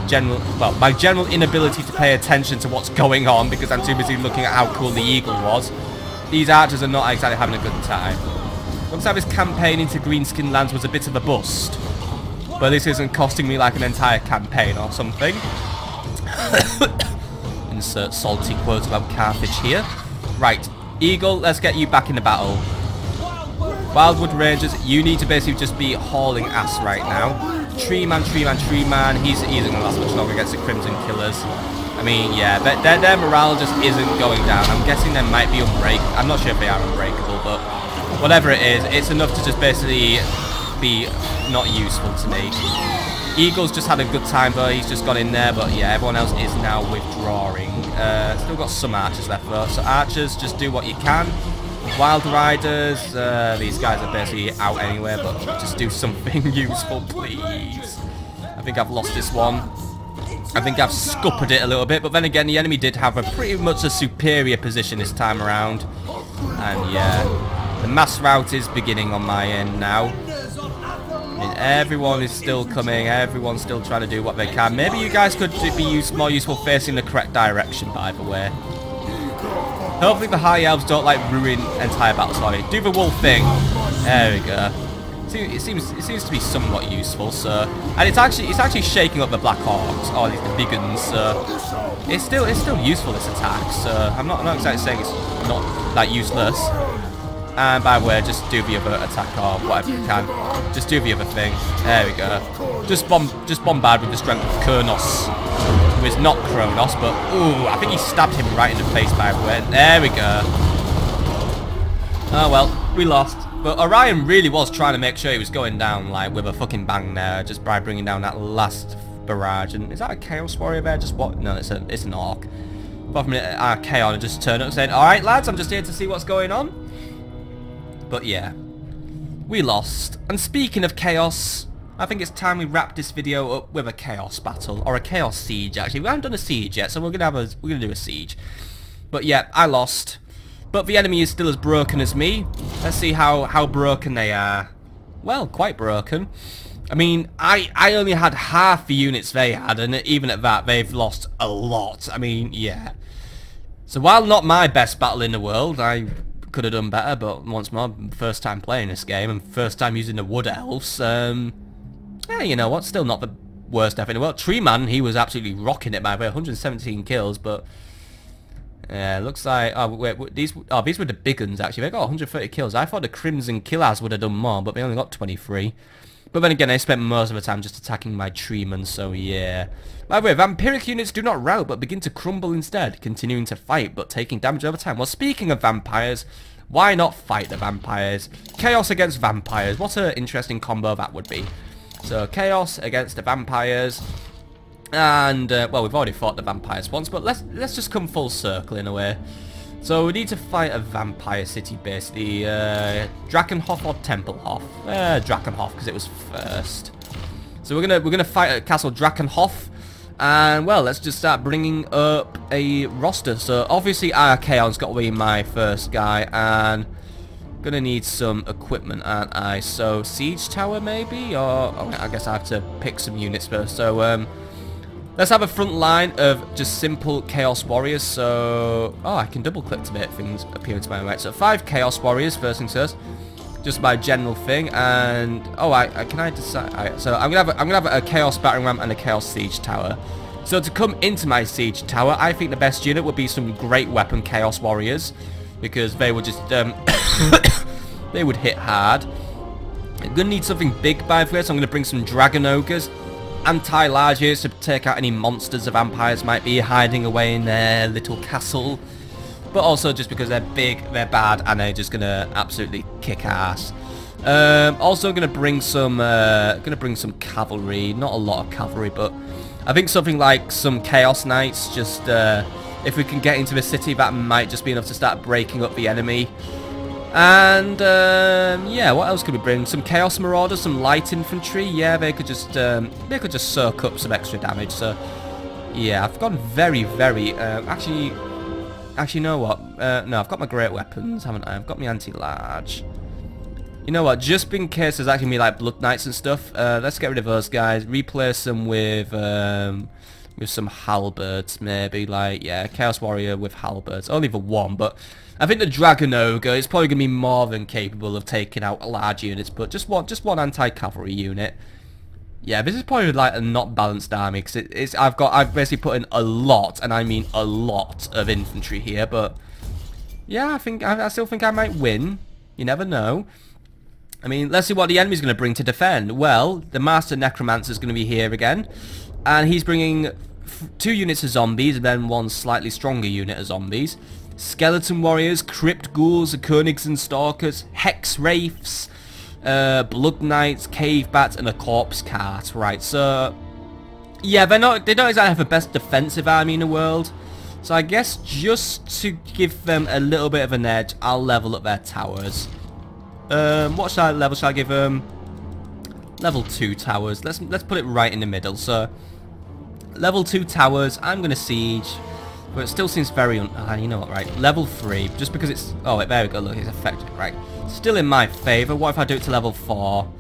my general inability to pay attention to what's going on because I'm too busy looking at how cool the Eagle was. These archers are not exactly having a good time. Looks like this campaign into Greenskin Lands was a bit of a bust. But this isn't costing me like an entire campaign or something. Insert salty quotes about Carthage here. Right, Eagle, let's get you back in the battle. Wildwood Rangers, you need to basically just be hauling ass right now. Tree Man, he's not going to last much longer against the Crimson Killers. I mean, yeah, their morale just isn't going down. I'm guessing they might be unbreakable. I'm not sure if they are unbreakable, but whatever it is, it's enough to just basically be not useful to me. Eagle's just had a good time though, he's just got in there, but yeah, everyone else is now withdrawing. Still got some archers left though, so archers, just do what you can. Wild Riders, these guys are basically out anyway, but just do something useful, please. I think I've lost this one. I think I've scuppered it a little bit, but then again, the enemy did have a pretty much a superior position this time around. And yeah, the mass rout is beginning on my end now. I mean, everyone is still coming, everyone's still trying to do what they can. Maybe you guys could be more useful facing the correct direction, by the way. Hopefully the high elves don't like ruin entire battles for me. Do the wolf thing. There we go. It seems to be somewhat useful, so, and it's actually shaking up the Black Hawks, or at least the big ones. So it's still useful, this attack. So I'm not exactly saying it's not that useless. And by the way, just do the other attack or whatever you can. Just do the other thing. There we go. Just bombard with the strength of Kurnos. who is not Kronos, but ooh, I think he stabbed him right in the face by the way. There we go. Oh well, we lost. But Orion really was trying to make sure he was going down like with a fucking bang there, just by bringing down that last barrage. And is that a Chaos Warrior there? Just what? No, it's an Orc. Apart from it, Chaos just turned up and said, "Alright lads, I'm just here to see what's going on." But yeah, we lost. And speaking of Chaos, I think it's time we wrap this video up with a Chaos battle, or a Chaos siege actually. We haven't done a siege yet, so we're gonna do a siege. But yeah, I lost. But the enemy is still as broken as me. Let's see how broken they are. Well, quite broken. I mean, I only had half the units they had, and even at that, they've lost a lot. I mean, yeah. So while not my best battle in the world, I could have done better, but once more, first time playing this game, and first time using the Wood Elves, yeah, you know what, still not the worst effort in the world. Tree Man, he was absolutely rocking it by the way, 117 kills, but... yeah, looks like... oh, wait, these were the big guns, actually. They got 130 kills. I thought the Crimson Killers would have done more, but they only got 23. But then again, I spent most of the time just attacking my treemen, so yeah. By the way, vampiric units do not rout, but begin to crumble instead, continuing to fight, but taking damage over time. Well, speaking of vampires, why not fight the vampires? Chaos against vampires. What an interesting combo that would be. So, Chaos against the vampires... and, well, we've already fought the vampires once, but let's just come full circle in a way. So we need to fight a vampire city, basically. Drakenhof or Templehof? Drakenhof, because it was first. So we're gonna fight at Castle Drakenhof, and well, let's just start bringing up a roster. So obviously Archaon's got to be my first guy, and gonna need some equipment, aren't I? So siege tower maybe, or oh, I guess I have to pick some units first. So let's have a front line of just simple Chaos Warriors. So, oh, I can double click to make things appear to my right. So 5 Chaos Warriors, first things first. Just my general thing, and oh, can I decide? Right, so I'm gonna have a Chaos battering ram and a Chaos siege tower. So to come into my siege tower, I think the best unit would be some great weapon Chaos Warriors, because they would just they would hit hard. I'm gonna need something big by the way, so I'm gonna bring some Dragon Ogres. Anti-large units to take out any monsters the vampires might be hiding away in their little castle. But also just because they're big, they're bad, and they're just gonna absolutely kick ass. Also gonna bring some cavalry. Not a lot of cavalry, but I think something like some Chaos Knights. Just if we can get into the city, that might just be enough to start breaking up the enemy. And yeah, what else could we bring? Some Chaos Marauders, some light infantry. Yeah, they could just soak up some extra damage. So yeah, I've gone very actually, you know what? No, I've got my great weapons, haven't I? I've got my anti-large. You know what? Just in case there's actually like Blood Knights and stuff, let's get rid of those guys. Replace them with some halberds, maybe. Like, yeah, Chaos Warrior with halberds. Only the one, but I think the Dragon Ogre is probably gonna be more than capable of taking out large units. But just one anti-cavalry unit. Yeah, this is probably like a not balanced army, because I've basically put in a lot, and I mean a lot of infantry here. But yeah, I still think I might win. You never know. I mean, let's see what the enemy's going to bring to defend. Well, the Master Necromancer is going to be here again, and he's bringing 2 units of zombies and then 1 slightly stronger unit of zombies. Skeleton Warriors, Crypt Ghouls, Koenigs and Stalkers, Hex Wraiths, Blood Knights, Cave Bats, and a Corpse Cart. Right, so yeah, they don't exactly have the best defensive army in the world. So I guess just to give them a little bit of an edge, I'll level up their towers. What level shall I give them? Level 2 towers. Let's put it right in the middle. So level 2 towers. I'm gonna siege, but it still seems very you know what? Right, level 3. Just because it's there we go. Look, it's effective. Right, still in my favour. What if I do it to level 4?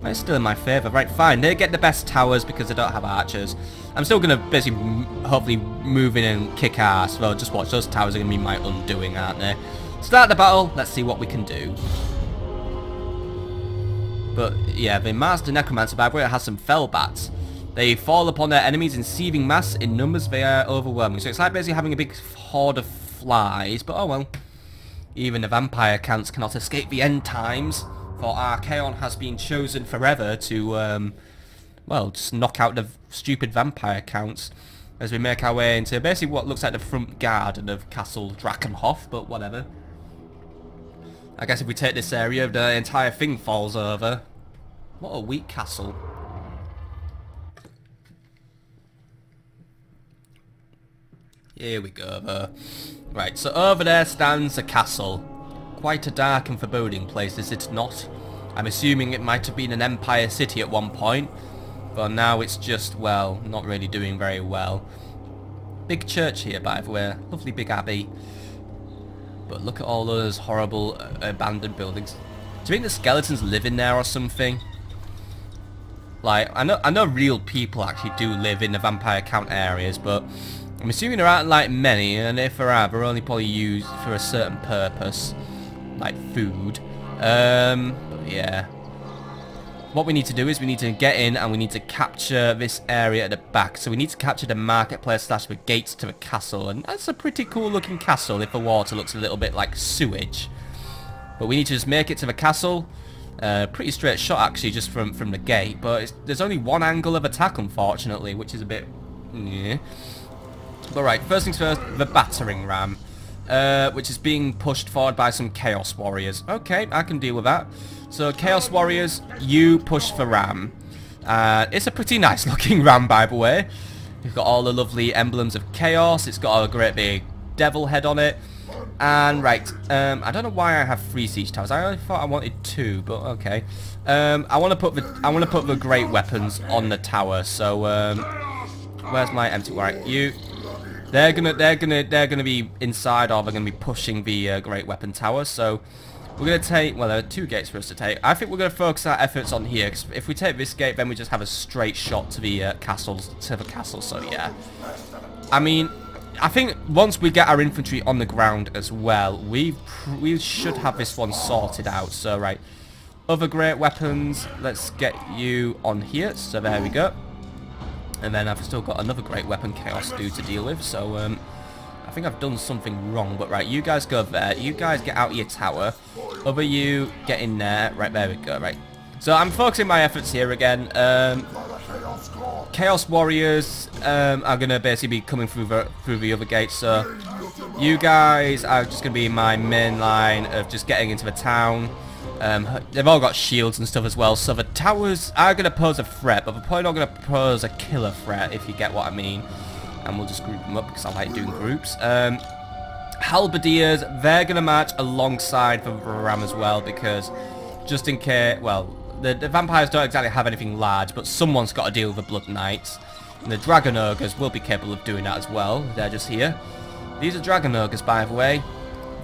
It's still in my favour. Right, fine. They get the best towers because they don't have archers. I'm still gonna basically hopefully move in and kick ass. Well, just watch. Those towers are gonna be my undoing, aren't they? Start the battle. Let's see what we can do. But yeah, the Master Necromancer, by the way, has some fell bats. They fall upon their enemies in seething mass. In numbers, they are overwhelming. So it's like basically having a big horde of flies. But oh well. Even the vampire counts cannot escape the end times. For Archaon has been chosen forever to, well, just knock out the stupid vampire counts. as we make our way into basically what looks like the front garden of Castle Drakenhof, but whatever. I guess if we take this area, the entire thing falls over. What a weak castle. Here we go, though. Right, so over there stands a castle. Quite a dark and foreboding place, is it not? I'm assuming it might have been an empire city at one point, but now it's just, well, not really doing very well. Big church here, by the way. Lovely big abbey. But look at all those horrible abandoned buildings. Do you think the skeletons live in there or something? Like, I know real people actually do live in the vampire count areas, but I'm assuming there aren't like many, and if there are, they're only probably used for a certain purpose, like food. But yeah. What we need to do is we need to get in and we need to capture this area at the back. So we need to capture the marketplace / the gates to the castle. And that's a pretty cool looking castle if the water looks a little bit like sewage. But we need to just make it to the castle. Pretty straight shot actually just from the gate. But there's only one angle of attack unfortunately, which is a bit... yeah. But right, first things first, the battering ram. Which is being pushed forward by some Chaos Warriors. Okay, I can deal with that. So, Chaos Warriors, you push for ram. It's a pretty nice looking ram, by the way. You've got all the lovely emblems of Chaos. It's got a great big devil head on it. And, right, I don't know why I have 3 siege towers. I only thought I wanted 2, but okay. I want to put the great weapons on the tower. So, where's my empty? Right, you... They're gonna be inside, or they're gonna be pushing the great weapon tower. So we're gonna take. Well, there are 2 gates for us to take. I think we're gonna focus our efforts on here. Cause if we take this gate, then we just have a straight shot to the castle. So yeah. I mean, I think once we get our infantry on the ground as well, we should have this one sorted out. So right, other great weapons. Let's get you on here. So there we go. And then I've still got another great weapon, Chaos Dude, to deal with. So, I think I've done something wrong. But right, you guys go there. You guys get out of your tower. Over you, get in there. Right, there we go. Right. So, I'm focusing my efforts here again. Chaos Warriors are going to basically be coming through the other gate. So, you guys are just going to be my main line of just getting into the town. They've all got shields and stuff as well, so the towers are going to pose a threat, but they're probably not going to pose a killer threat, if you get what I mean. And we'll just group them up, because I like doing groups. Halberdiers, they're going to march alongside the ram as well, because just in case, well, the vampires don't exactly have anything large, but someone's got to deal with the Blood Knights. And the Dragon Ogres will be capable of doing that as well. They're just here. These are Dragon Ogres, by the way.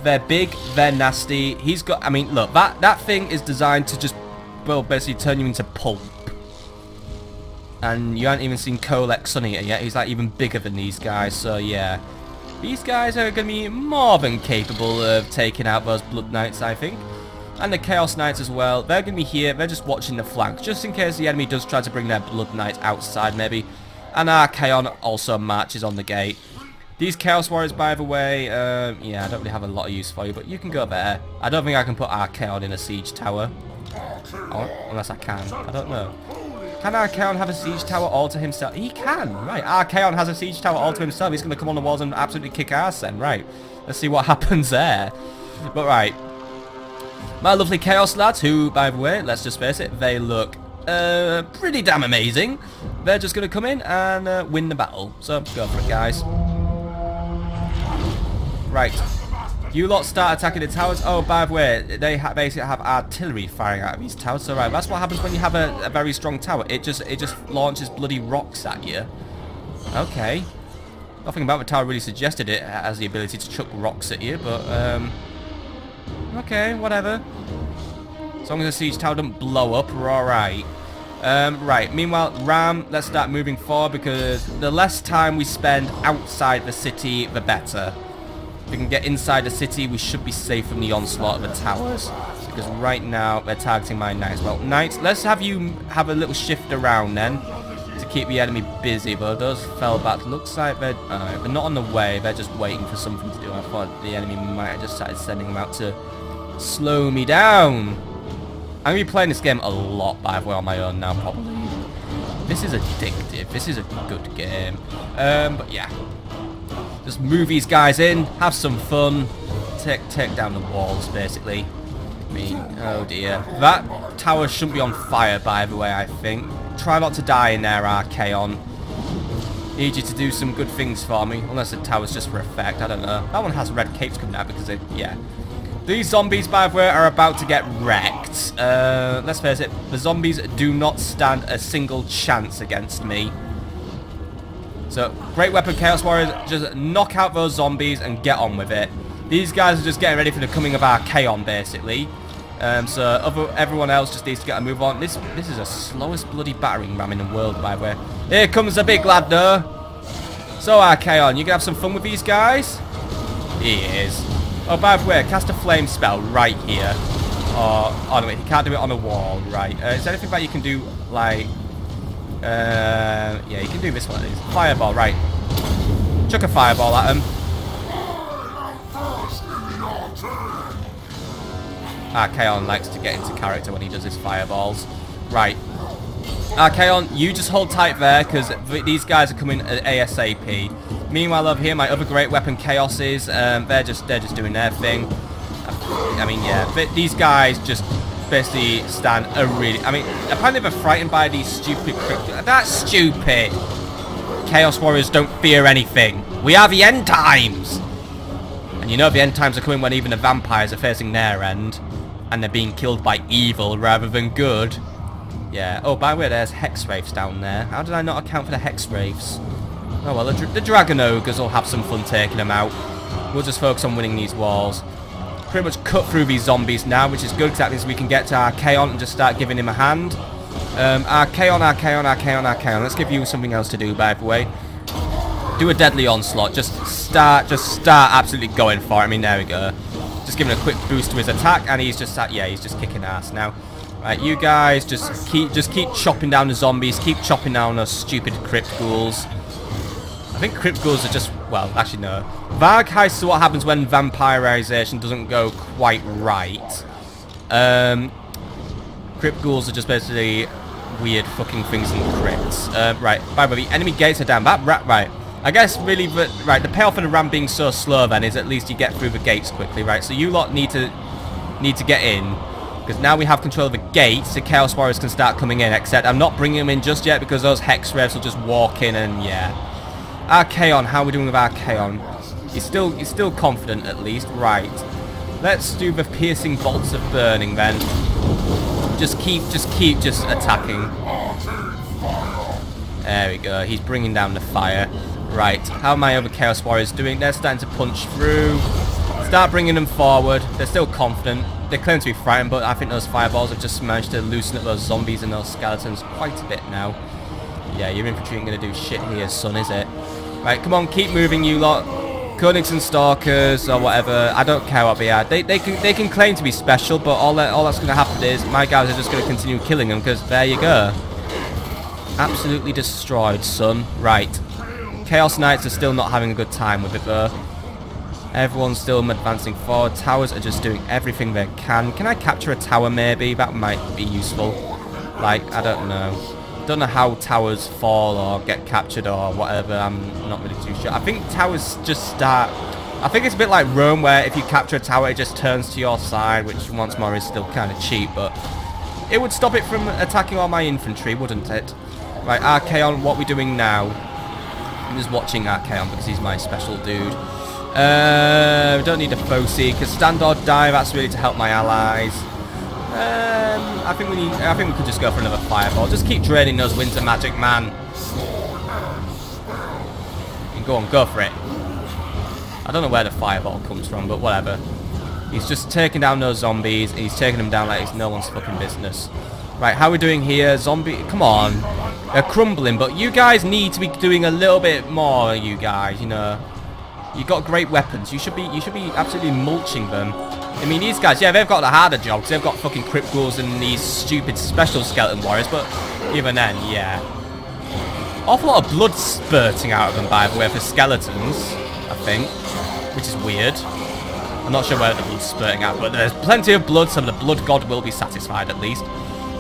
They're big, they're nasty. He's got, I mean, look, that thing is designed to just, well, basically turn you into pulp. And you haven't even seen Kolek Suneater yet. He's like even bigger than these guys, so yeah. These guys are going to be more than capable of taking out those Blood Knights, I think. And the Chaos Knights as well. They're going to be here, they're just watching the flanks, just in case the enemy does try to bring their Blood Knights outside, maybe. And Archaon also marches on the gate. These Chaos Warriors, by the way, yeah, I don't really have a lot of use for you, but you can go there. I don't think I can put Archaon in a siege tower. Oh, unless I can. I don't know. Can Archaon have a siege tower all to himself? He can, right. Archaon has a siege tower all to himself. He's going to come on the walls and absolutely kick ass then, right. Let's see what happens there. But right. My lovely Chaos lads, who, by the way, let's just face it, they look pretty damn amazing. They're just going to come in and win the battle. So, go for it, guys. Right, you lot start attacking the towers. Oh, by the way, they basically have artillery firing out of these towers. So right, that's what happens when you have a very strong tower. It just launches bloody rocks at you. Okay, nothing about the tower really suggested it has the ability to chuck rocks at you, but okay, whatever. As long as the siege tower doesn't blow up, we're all right. Right, meanwhile, Ram, let's start moving forward, because the less time we spend outside the city, the better. If we can get inside the city, we should be safe from the onslaught of the towers. Because right now, they're targeting my knights. Well, knights, let's have you have a little shift around then, to keep the enemy busy. But those fell back. Looks like they're not on the way. They're just waiting for something to do. I thought the enemy might have just started sending them out to slow me down. I'm going to be playing this game a lot, by the way, on my own now, probably. This is addictive. This is a good game. But yeah. Just move these guys in, have some fun, take down the walls, basically. I mean, oh dear. That tower shouldn't be on fire, by the way, I think. Try not to die in there, Archaon. Need you to do some good things for me, unless the tower's just for effect, I don't know. That one has red capes coming out because yeah. These zombies, by the way, are about to get wrecked. Let's face it, the zombies do not stand a single chance against me. So, great weapon, Chaos Warriors, just knock out those zombies and get on with it. These guys are just getting ready for the coming of Archaon, basically. So, everyone else just needs to get a move on. This is the slowest bloody battering ram in the world, by the way. Here comes the big lad, though. So, Archaon, you gonna have some fun with these guys? He is. Oh, by the way, cast a flame spell right here. Oh no, wait, he can't do it on a wall, right. Is there anything that you can do, like... yeah, you can do this one. Fireball, right. Chuck a fireball at him. Archaon likes to get into character when he does his fireballs. Right. Archaon, you just hold tight there, because these guys are coming ASAP. Meanwhile, over here, my other great weapon, Chaoses, they're just doing their thing. I mean, yeah, these guys just basically stand a really... I mean, apparently they're frightened by these stupid... That's stupid! Chaos Warriors don't fear anything. We are the end times! And you know the end times are coming when even the vampires are facing their end. And they're being killed by evil rather than good. Yeah. Oh, by the way, there's Hex Wraiths down there. How did I not account for the Hex Wraiths? Oh, well, the Dragon Ogres will have some fun taking them out. We'll just focus on winning these walls. Pretty much cut through these zombies now, which is good, because that means we can get to Archaon and just start giving him a hand. Archaon. Let's give you something else to do, by the way. Do a deadly onslaught. Just start absolutely going for it. I mean, there we go. Just giving a quick boost to his attack, and he's just he's just kicking ass now. Right, you guys just keep chopping down the zombies, keep chopping down those stupid crypt ghouls. I think crypt ghouls are just, well, actually no. Varg heist is what happens when vampirization doesn't go quite right. Crypt ghouls are just basically weird fucking things in crypts. Right, by the way, the enemy gates are down. Right. I guess really, the payoff of the ram being so slow then is at least you get through the gates quickly, right? So you lot need to get in, because now we have control of the gates. The Chaos Warriors can start coming in. Except I'm not bringing them in just yet because those Hex Wraiths will just walk in and yeah. Archaon, how are we doing with Archaon? He's still confident at least. Right. Let's do the piercing bolts of burning then. Just keep attacking. There we go. He's bringing down the fire. Right. How are my other Chaos Warriors doing? They're starting to punch through. Start bringing them forward. They're still confident. They claim to be frightened, but I think those fireballs have just managed to loosen up those zombies and those skeletons quite a bit now. Yeah, your infantry ain't going to do shit here, son, is it? Right, come on, keep moving, you lot. Conics and Stalkers, or whatever. I don't care what they are. They can claim to be special, but all that's going to happen is my guys are just going to continue killing them, because there you go. Absolutely destroyed, son. Right. Chaos Knights are still not having a good time with it, though. Everyone's still advancing forward. Towers are just doing everything they can. Can I capture a tower, maybe? That might be useful. Like, I don't know. Don't know how towers fall or get captured or whatever. I'm not really too sure. I think towers just start... I think it's a bit like Rome, where if you capture a tower, it just turns to your side, which once more is still kind of cheap, but it would stop it from attacking all my infantry, wouldn't it? Right, Archaon, what are we doing now? I'm just watching Archaon because he's my special dude. We don't need a foci, because stand or die, that's really to help my allies. I think we could just go for another fireball. Just keep draining those winds of magic, man. And go on, go for it. I don't know where the fireball comes from, but whatever. He's just taking down those zombies. He's taking them down like it's no one's fucking business. Right, how are we doing here? Zombie, come on. They're crumbling, but you guys need to be doing a little bit more, you guys, you know. You got great weapons. You should be absolutely mulching them. I mean, these guys, yeah, they've got the harder job because they've got fucking crypt ghouls and these stupid special skeleton warriors, but even then, yeah. Awful lot of blood spurting out of them, by the way, for skeletons, I think, which is weird. I'm not sure where the blood's spurting out, but there's plenty of blood, so the blood god will be satisfied at least.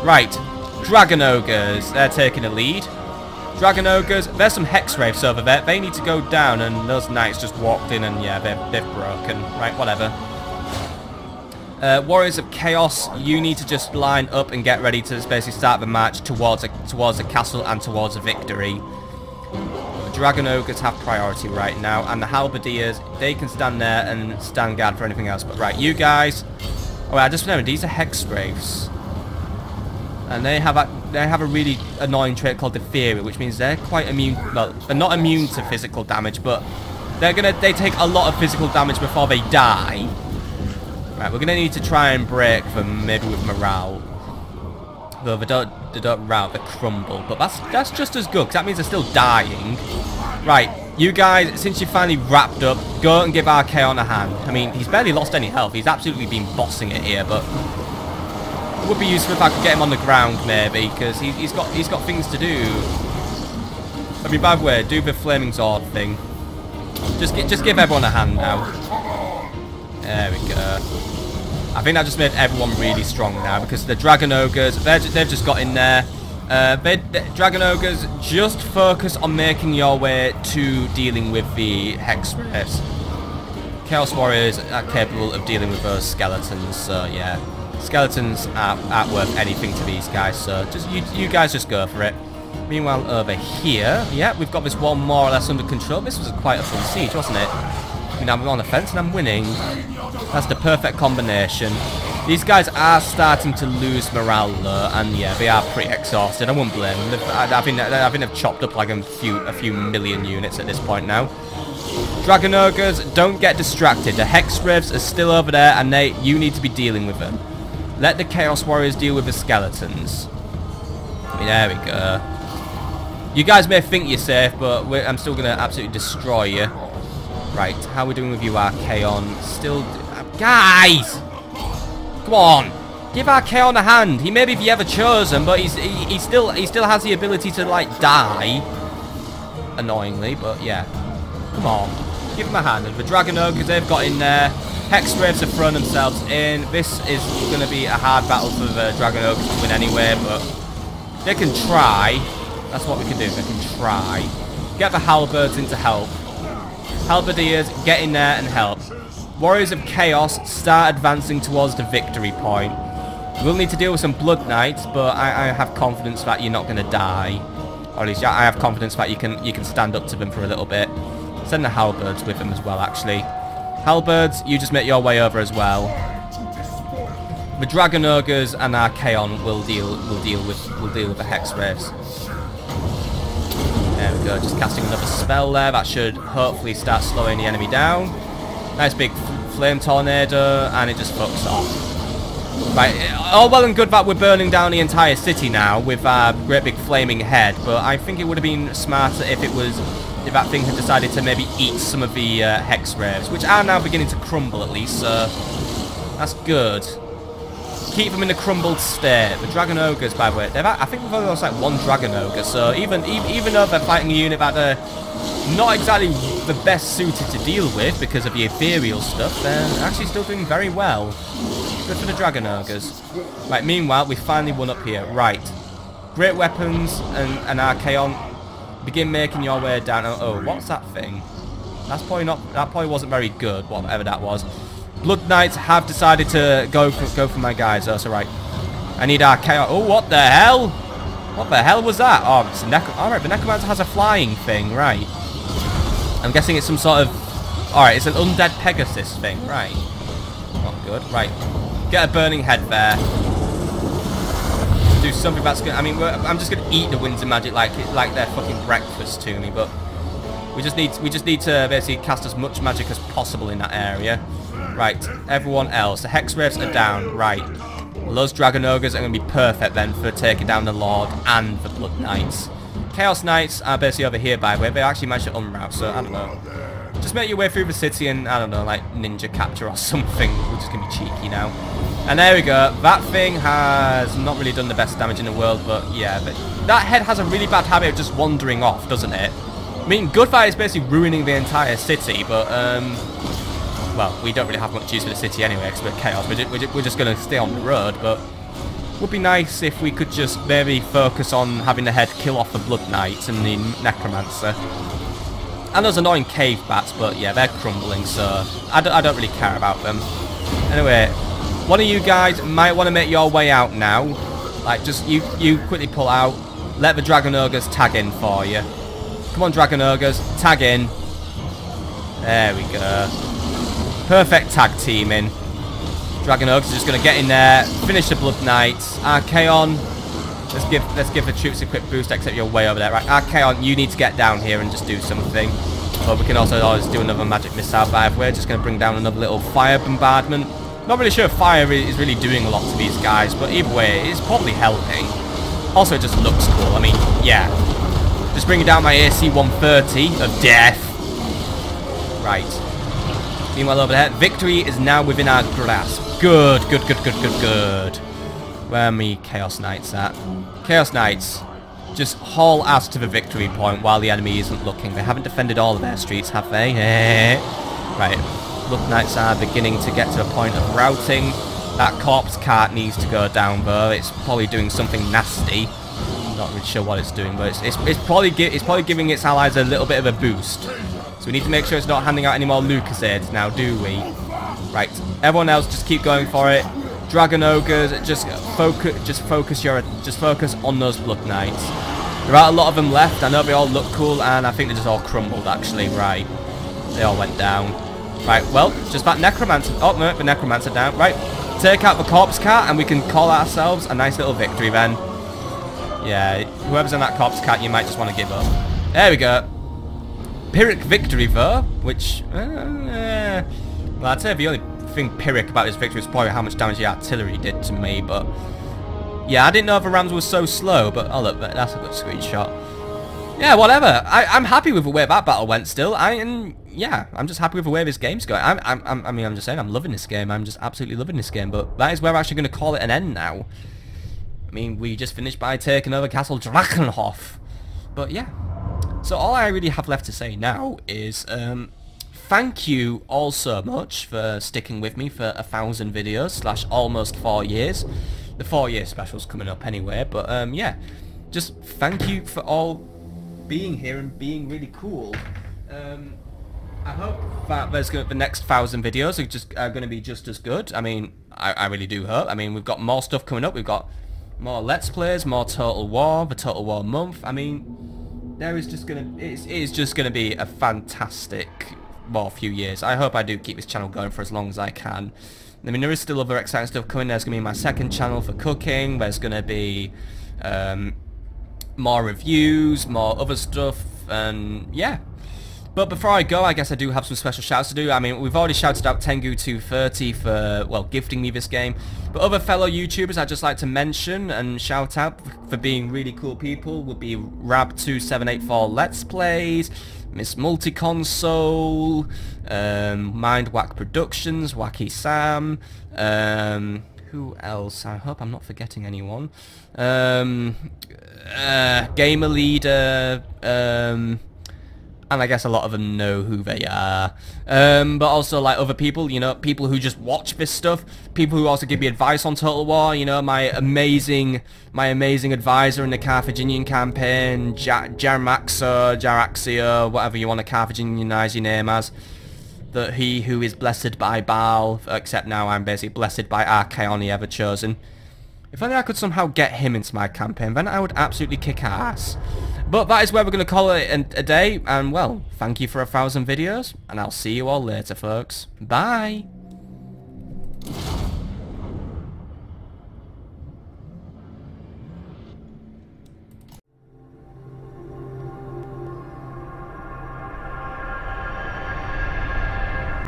Right, Dragon Ogres, they're taking the lead. Dragon Ogres, there's some Hex Wraiths over there. They need to go down, and those Knights just walked in, and yeah, they've broken. Right, whatever. Warriors of Chaos, you need to just line up and get ready to basically start the march towards a castle and towards a victory. Dragon Ogres have priority right now, and the Halberdiers, they can stand there and stand guard for anything else. But right, you guys... Oh, wait, I just remembered, these are Hex Wraiths. And they have a really annoying trait called Etheria, which means they're quite immune... Well, they're not immune to physical damage, but they take a lot of physical damage before they die. Right, we're going to need to try and break them, maybe with morale. Though they don't rout, they crumble. But that's just as good, because that means they're still dying. Right, you guys, since you finally wrapped up, go and give Archaon a hand. I mean, he's barely lost any health. He's absolutely been bossing it here, but it would be useful if I could get him on the ground, maybe, because he's got things to do. I mean, by the way, do the Flaming Sword thing. Just give everyone a hand now. There we go. I think that just made everyone really strong now, because the Dragon Ogres, they've just got in there. The Dragon Ogres, just focus on making your way to dealing with the Hex Wraiths. Chaos Warriors are capable of dealing with those skeletons, so yeah. Skeletons aren't worth anything to these guys, so just you guys just go for it. Meanwhile, over here, yeah, we've got this wall more or less under control. This was quite a full siege, wasn't it? I mean, I'm on the fence and I'm winning. That's the perfect combination. These guys are starting to lose morale though, and yeah, they are pretty exhausted. I wouldn't blame them. I think they've chopped up like a few million units at this point now. Dragon Ogres, don't get distracted. The Hex Wraiths are still over there, and you need to be dealing with them. Let the Chaos Warriors deal with the skeletons. I mean, there we go. You guys may think you're safe, but I'm still going to absolutely destroy you. Right, how are we doing with you, Archaon? Still... guys! Come on! Give Archaon a hand. He may be the ever chosen, but he still has the ability to, like, die. Annoyingly, but yeah. Come on. Give him a hand. And the Dragon Ogres, they've got in there. Hex Wraiths have thrown themselves in. This is going to be a hard battle for the Dragon Ogres to win anyway, but they can try. That's what we can do. They can try. Get the Halberds in to help. Halberdiers, get in there and help. Warriors of Chaos, start advancing towards the victory point. We'll need to deal with some Blood Knights, but I have confidence that you're not going to die. Or at least I have confidence that you can stand up to them for a little bit. Send the Halberds with them as well, actually. Halberds, you just make your way over as well. The Dragon Ogres and Archaon will deal with the Hex Wraiths. There we go, just casting another spell there. That should hopefully start slowing the enemy down. Nice big flame tornado, and it just fucks off. Right, all well and good that we're burning down the entire city now with our great big flaming head, but I think it would have been smarter if that thing had decided to maybe eat some of the Hex Wraiths, which are now beginning to crumble at least, so that's good. Keep them in the crumbled state. The Dragon Ogres, by the way, I think we've only lost like one Dragon Ogre, so even though they're fighting a unit that they're not exactly the best suited to deal with because of the ethereal stuff, they're actually still doing very well. Good for the Dragon Ogres. Right, meanwhile, we finally won up here. Right. Great weapons and Archaon, begin making your way down. Oh, what's that thing? That probably wasn't very good, whatever that was. Blood Knights have decided to go for my guys. Oh, so right. I need Archaon. Oh, what the hell? What the hell was that? Oh, it's a alright, the Necromancer has a flying thing, right. I'm guessing it's some sort of... Alright, it's an undead Pegasus thing, right. Not good. Right. Get a burning head there. Do something that's good. I mean, I'm just going to eat the Winds of Magic like they're fucking breakfast to me, but... We just need to basically cast as much magic as possible in that area. Right, everyone else. The Hex Wraiths are down. Right. Well, those Dragon Ogres are going to be perfect then for taking down the Lord and the Blood Knights. Chaos Knights are basically over here, by the way. They actually managed to unroute, so I don't know. Just make your way through the city and, I don't know, like ninja capture or something. We're just going to be cheeky now. And there we go. That thing has not really done the best damage in the world, but yeah. That head has a really bad habit of just wandering off, doesn't it? I mean, Goodfire is basically ruining the entire city, but, well, we don't really have much use for the city anyway, because we're Chaos. We're just going to stay on the road, but Would be nice if we could just maybe focus on having the head kill off the Blood Knight and the Necromancer. And those annoying cave bats, but yeah, they're crumbling, so I don't really care about them. Anyway, one of you guys might want to make your way out now. Like, just you quickly pull out. Let the Dragon Ogres tag in for you. Come on, Dragon Ogres, tag in. There we go. Perfect tag teaming. Dragon Ogres are just going to get in there, finish the Blood Knights. Archaon, let's give the troops a quick boost, except you're way over there. Right, Archaon, you need to get down here and just do something. But we can also always do another magic missile, but we're just going to bring down another little fire bombardment. Not really sure if fire is really doing a lot to these guys, but either way, it's probably helping. Also, it just looks cool. I mean, yeah. Just bringing down my AC 130 of death. Right. Meanwhile, over there, victory is now within our grasp. Good. Where are me Chaos Knights at? Chaos Knights, just haul ass to the victory point while the enemy isn't looking. They haven't defended all of their streets, have they? Right. Blood Knights are beginning to get to a point of routing. That corpse cart needs to go down, though. It's probably doing something nasty. Not really sure what it's doing, but it's probably giving its allies a little bit of a boost. So we need to make sure it's not handing out any more Lucasades now, do we? Right. Everyone else, just keep going for it. Dragon Ogres, just focus on those Blood Knights. There are a lot of them left. I know they all look cool, and I think they just all crumbled, actually. Right. They all went down. Right, well, just that Necromancer. Oh, no, the Necromancer down. Right. Take out the corpse cart, and we can call ourselves a nice little victory, then. Yeah, whoever's in that corpse cart, you might just want to give up. There we go. Pyrrhic victory, though, which... well, I'd say the only thing Pyrrhic about this victory is probably how much damage the artillery did to me, but... Yeah, I didn't know the rams were so slow, but... Oh, look, that's a good screenshot. Yeah, whatever. I'm happy with the way that battle went still. Yeah, I'm just happy with the way this game's going. I mean, I'm just saying, I'm loving this game. I'm just absolutely loving this game, but that is where we're actually going to call it an end now. I mean, we just finished by taking over Castle Drachenhof. But yeah. So all I really have left to say now is thank you all so much for sticking with me for 1,000 videos / almost 4 years. The 4-year special's coming up anyway, but yeah, just thank you for all being here and being really cool. I hope that the next 1,000 videos are going to be just as good. I mean, I really do hope. I mean, we've got more stuff coming up. We've got more Let's Plays, more Total War, the Total War month. I mean, it is just gonna be a fantastic few years. I hope I do keep this channel going for as long as I can. I mean, there is still other exciting stuff coming. There's gonna be my second channel for cooking. There's gonna be more reviews, more other stuff, and yeah. But before I go, I guess I do have some special shouts to do. I mean, we've already shouted out Tengu230 for, well, gifting me this game. But other fellow YouTubers I'd just like to mention and shout out for being really cool people would be Rab2784 Let's Plays, Miss Multiconsole, Mindwhack Productions, Wacky Sam, who else? I hope I'm not forgetting anyone. Gamer Leader, and I guess a lot of them know who they are. But also, like, other people, you know, people who just watch this stuff, people who also give me advice on Total War, you know, my amazing advisor in the Carthaginian campaign, Jaraxio, whatever you want to Carthaginianize your name as. That he who is blessed by Baal, except now I'm basically blessed by Archaon, the Ever-Chosen. If only I could somehow get him into my campaign, then I would absolutely kick ass. But that is where we're going to call it a day, and well, thank you for 1,000 videos, and I'll see you all later, folks. Bye!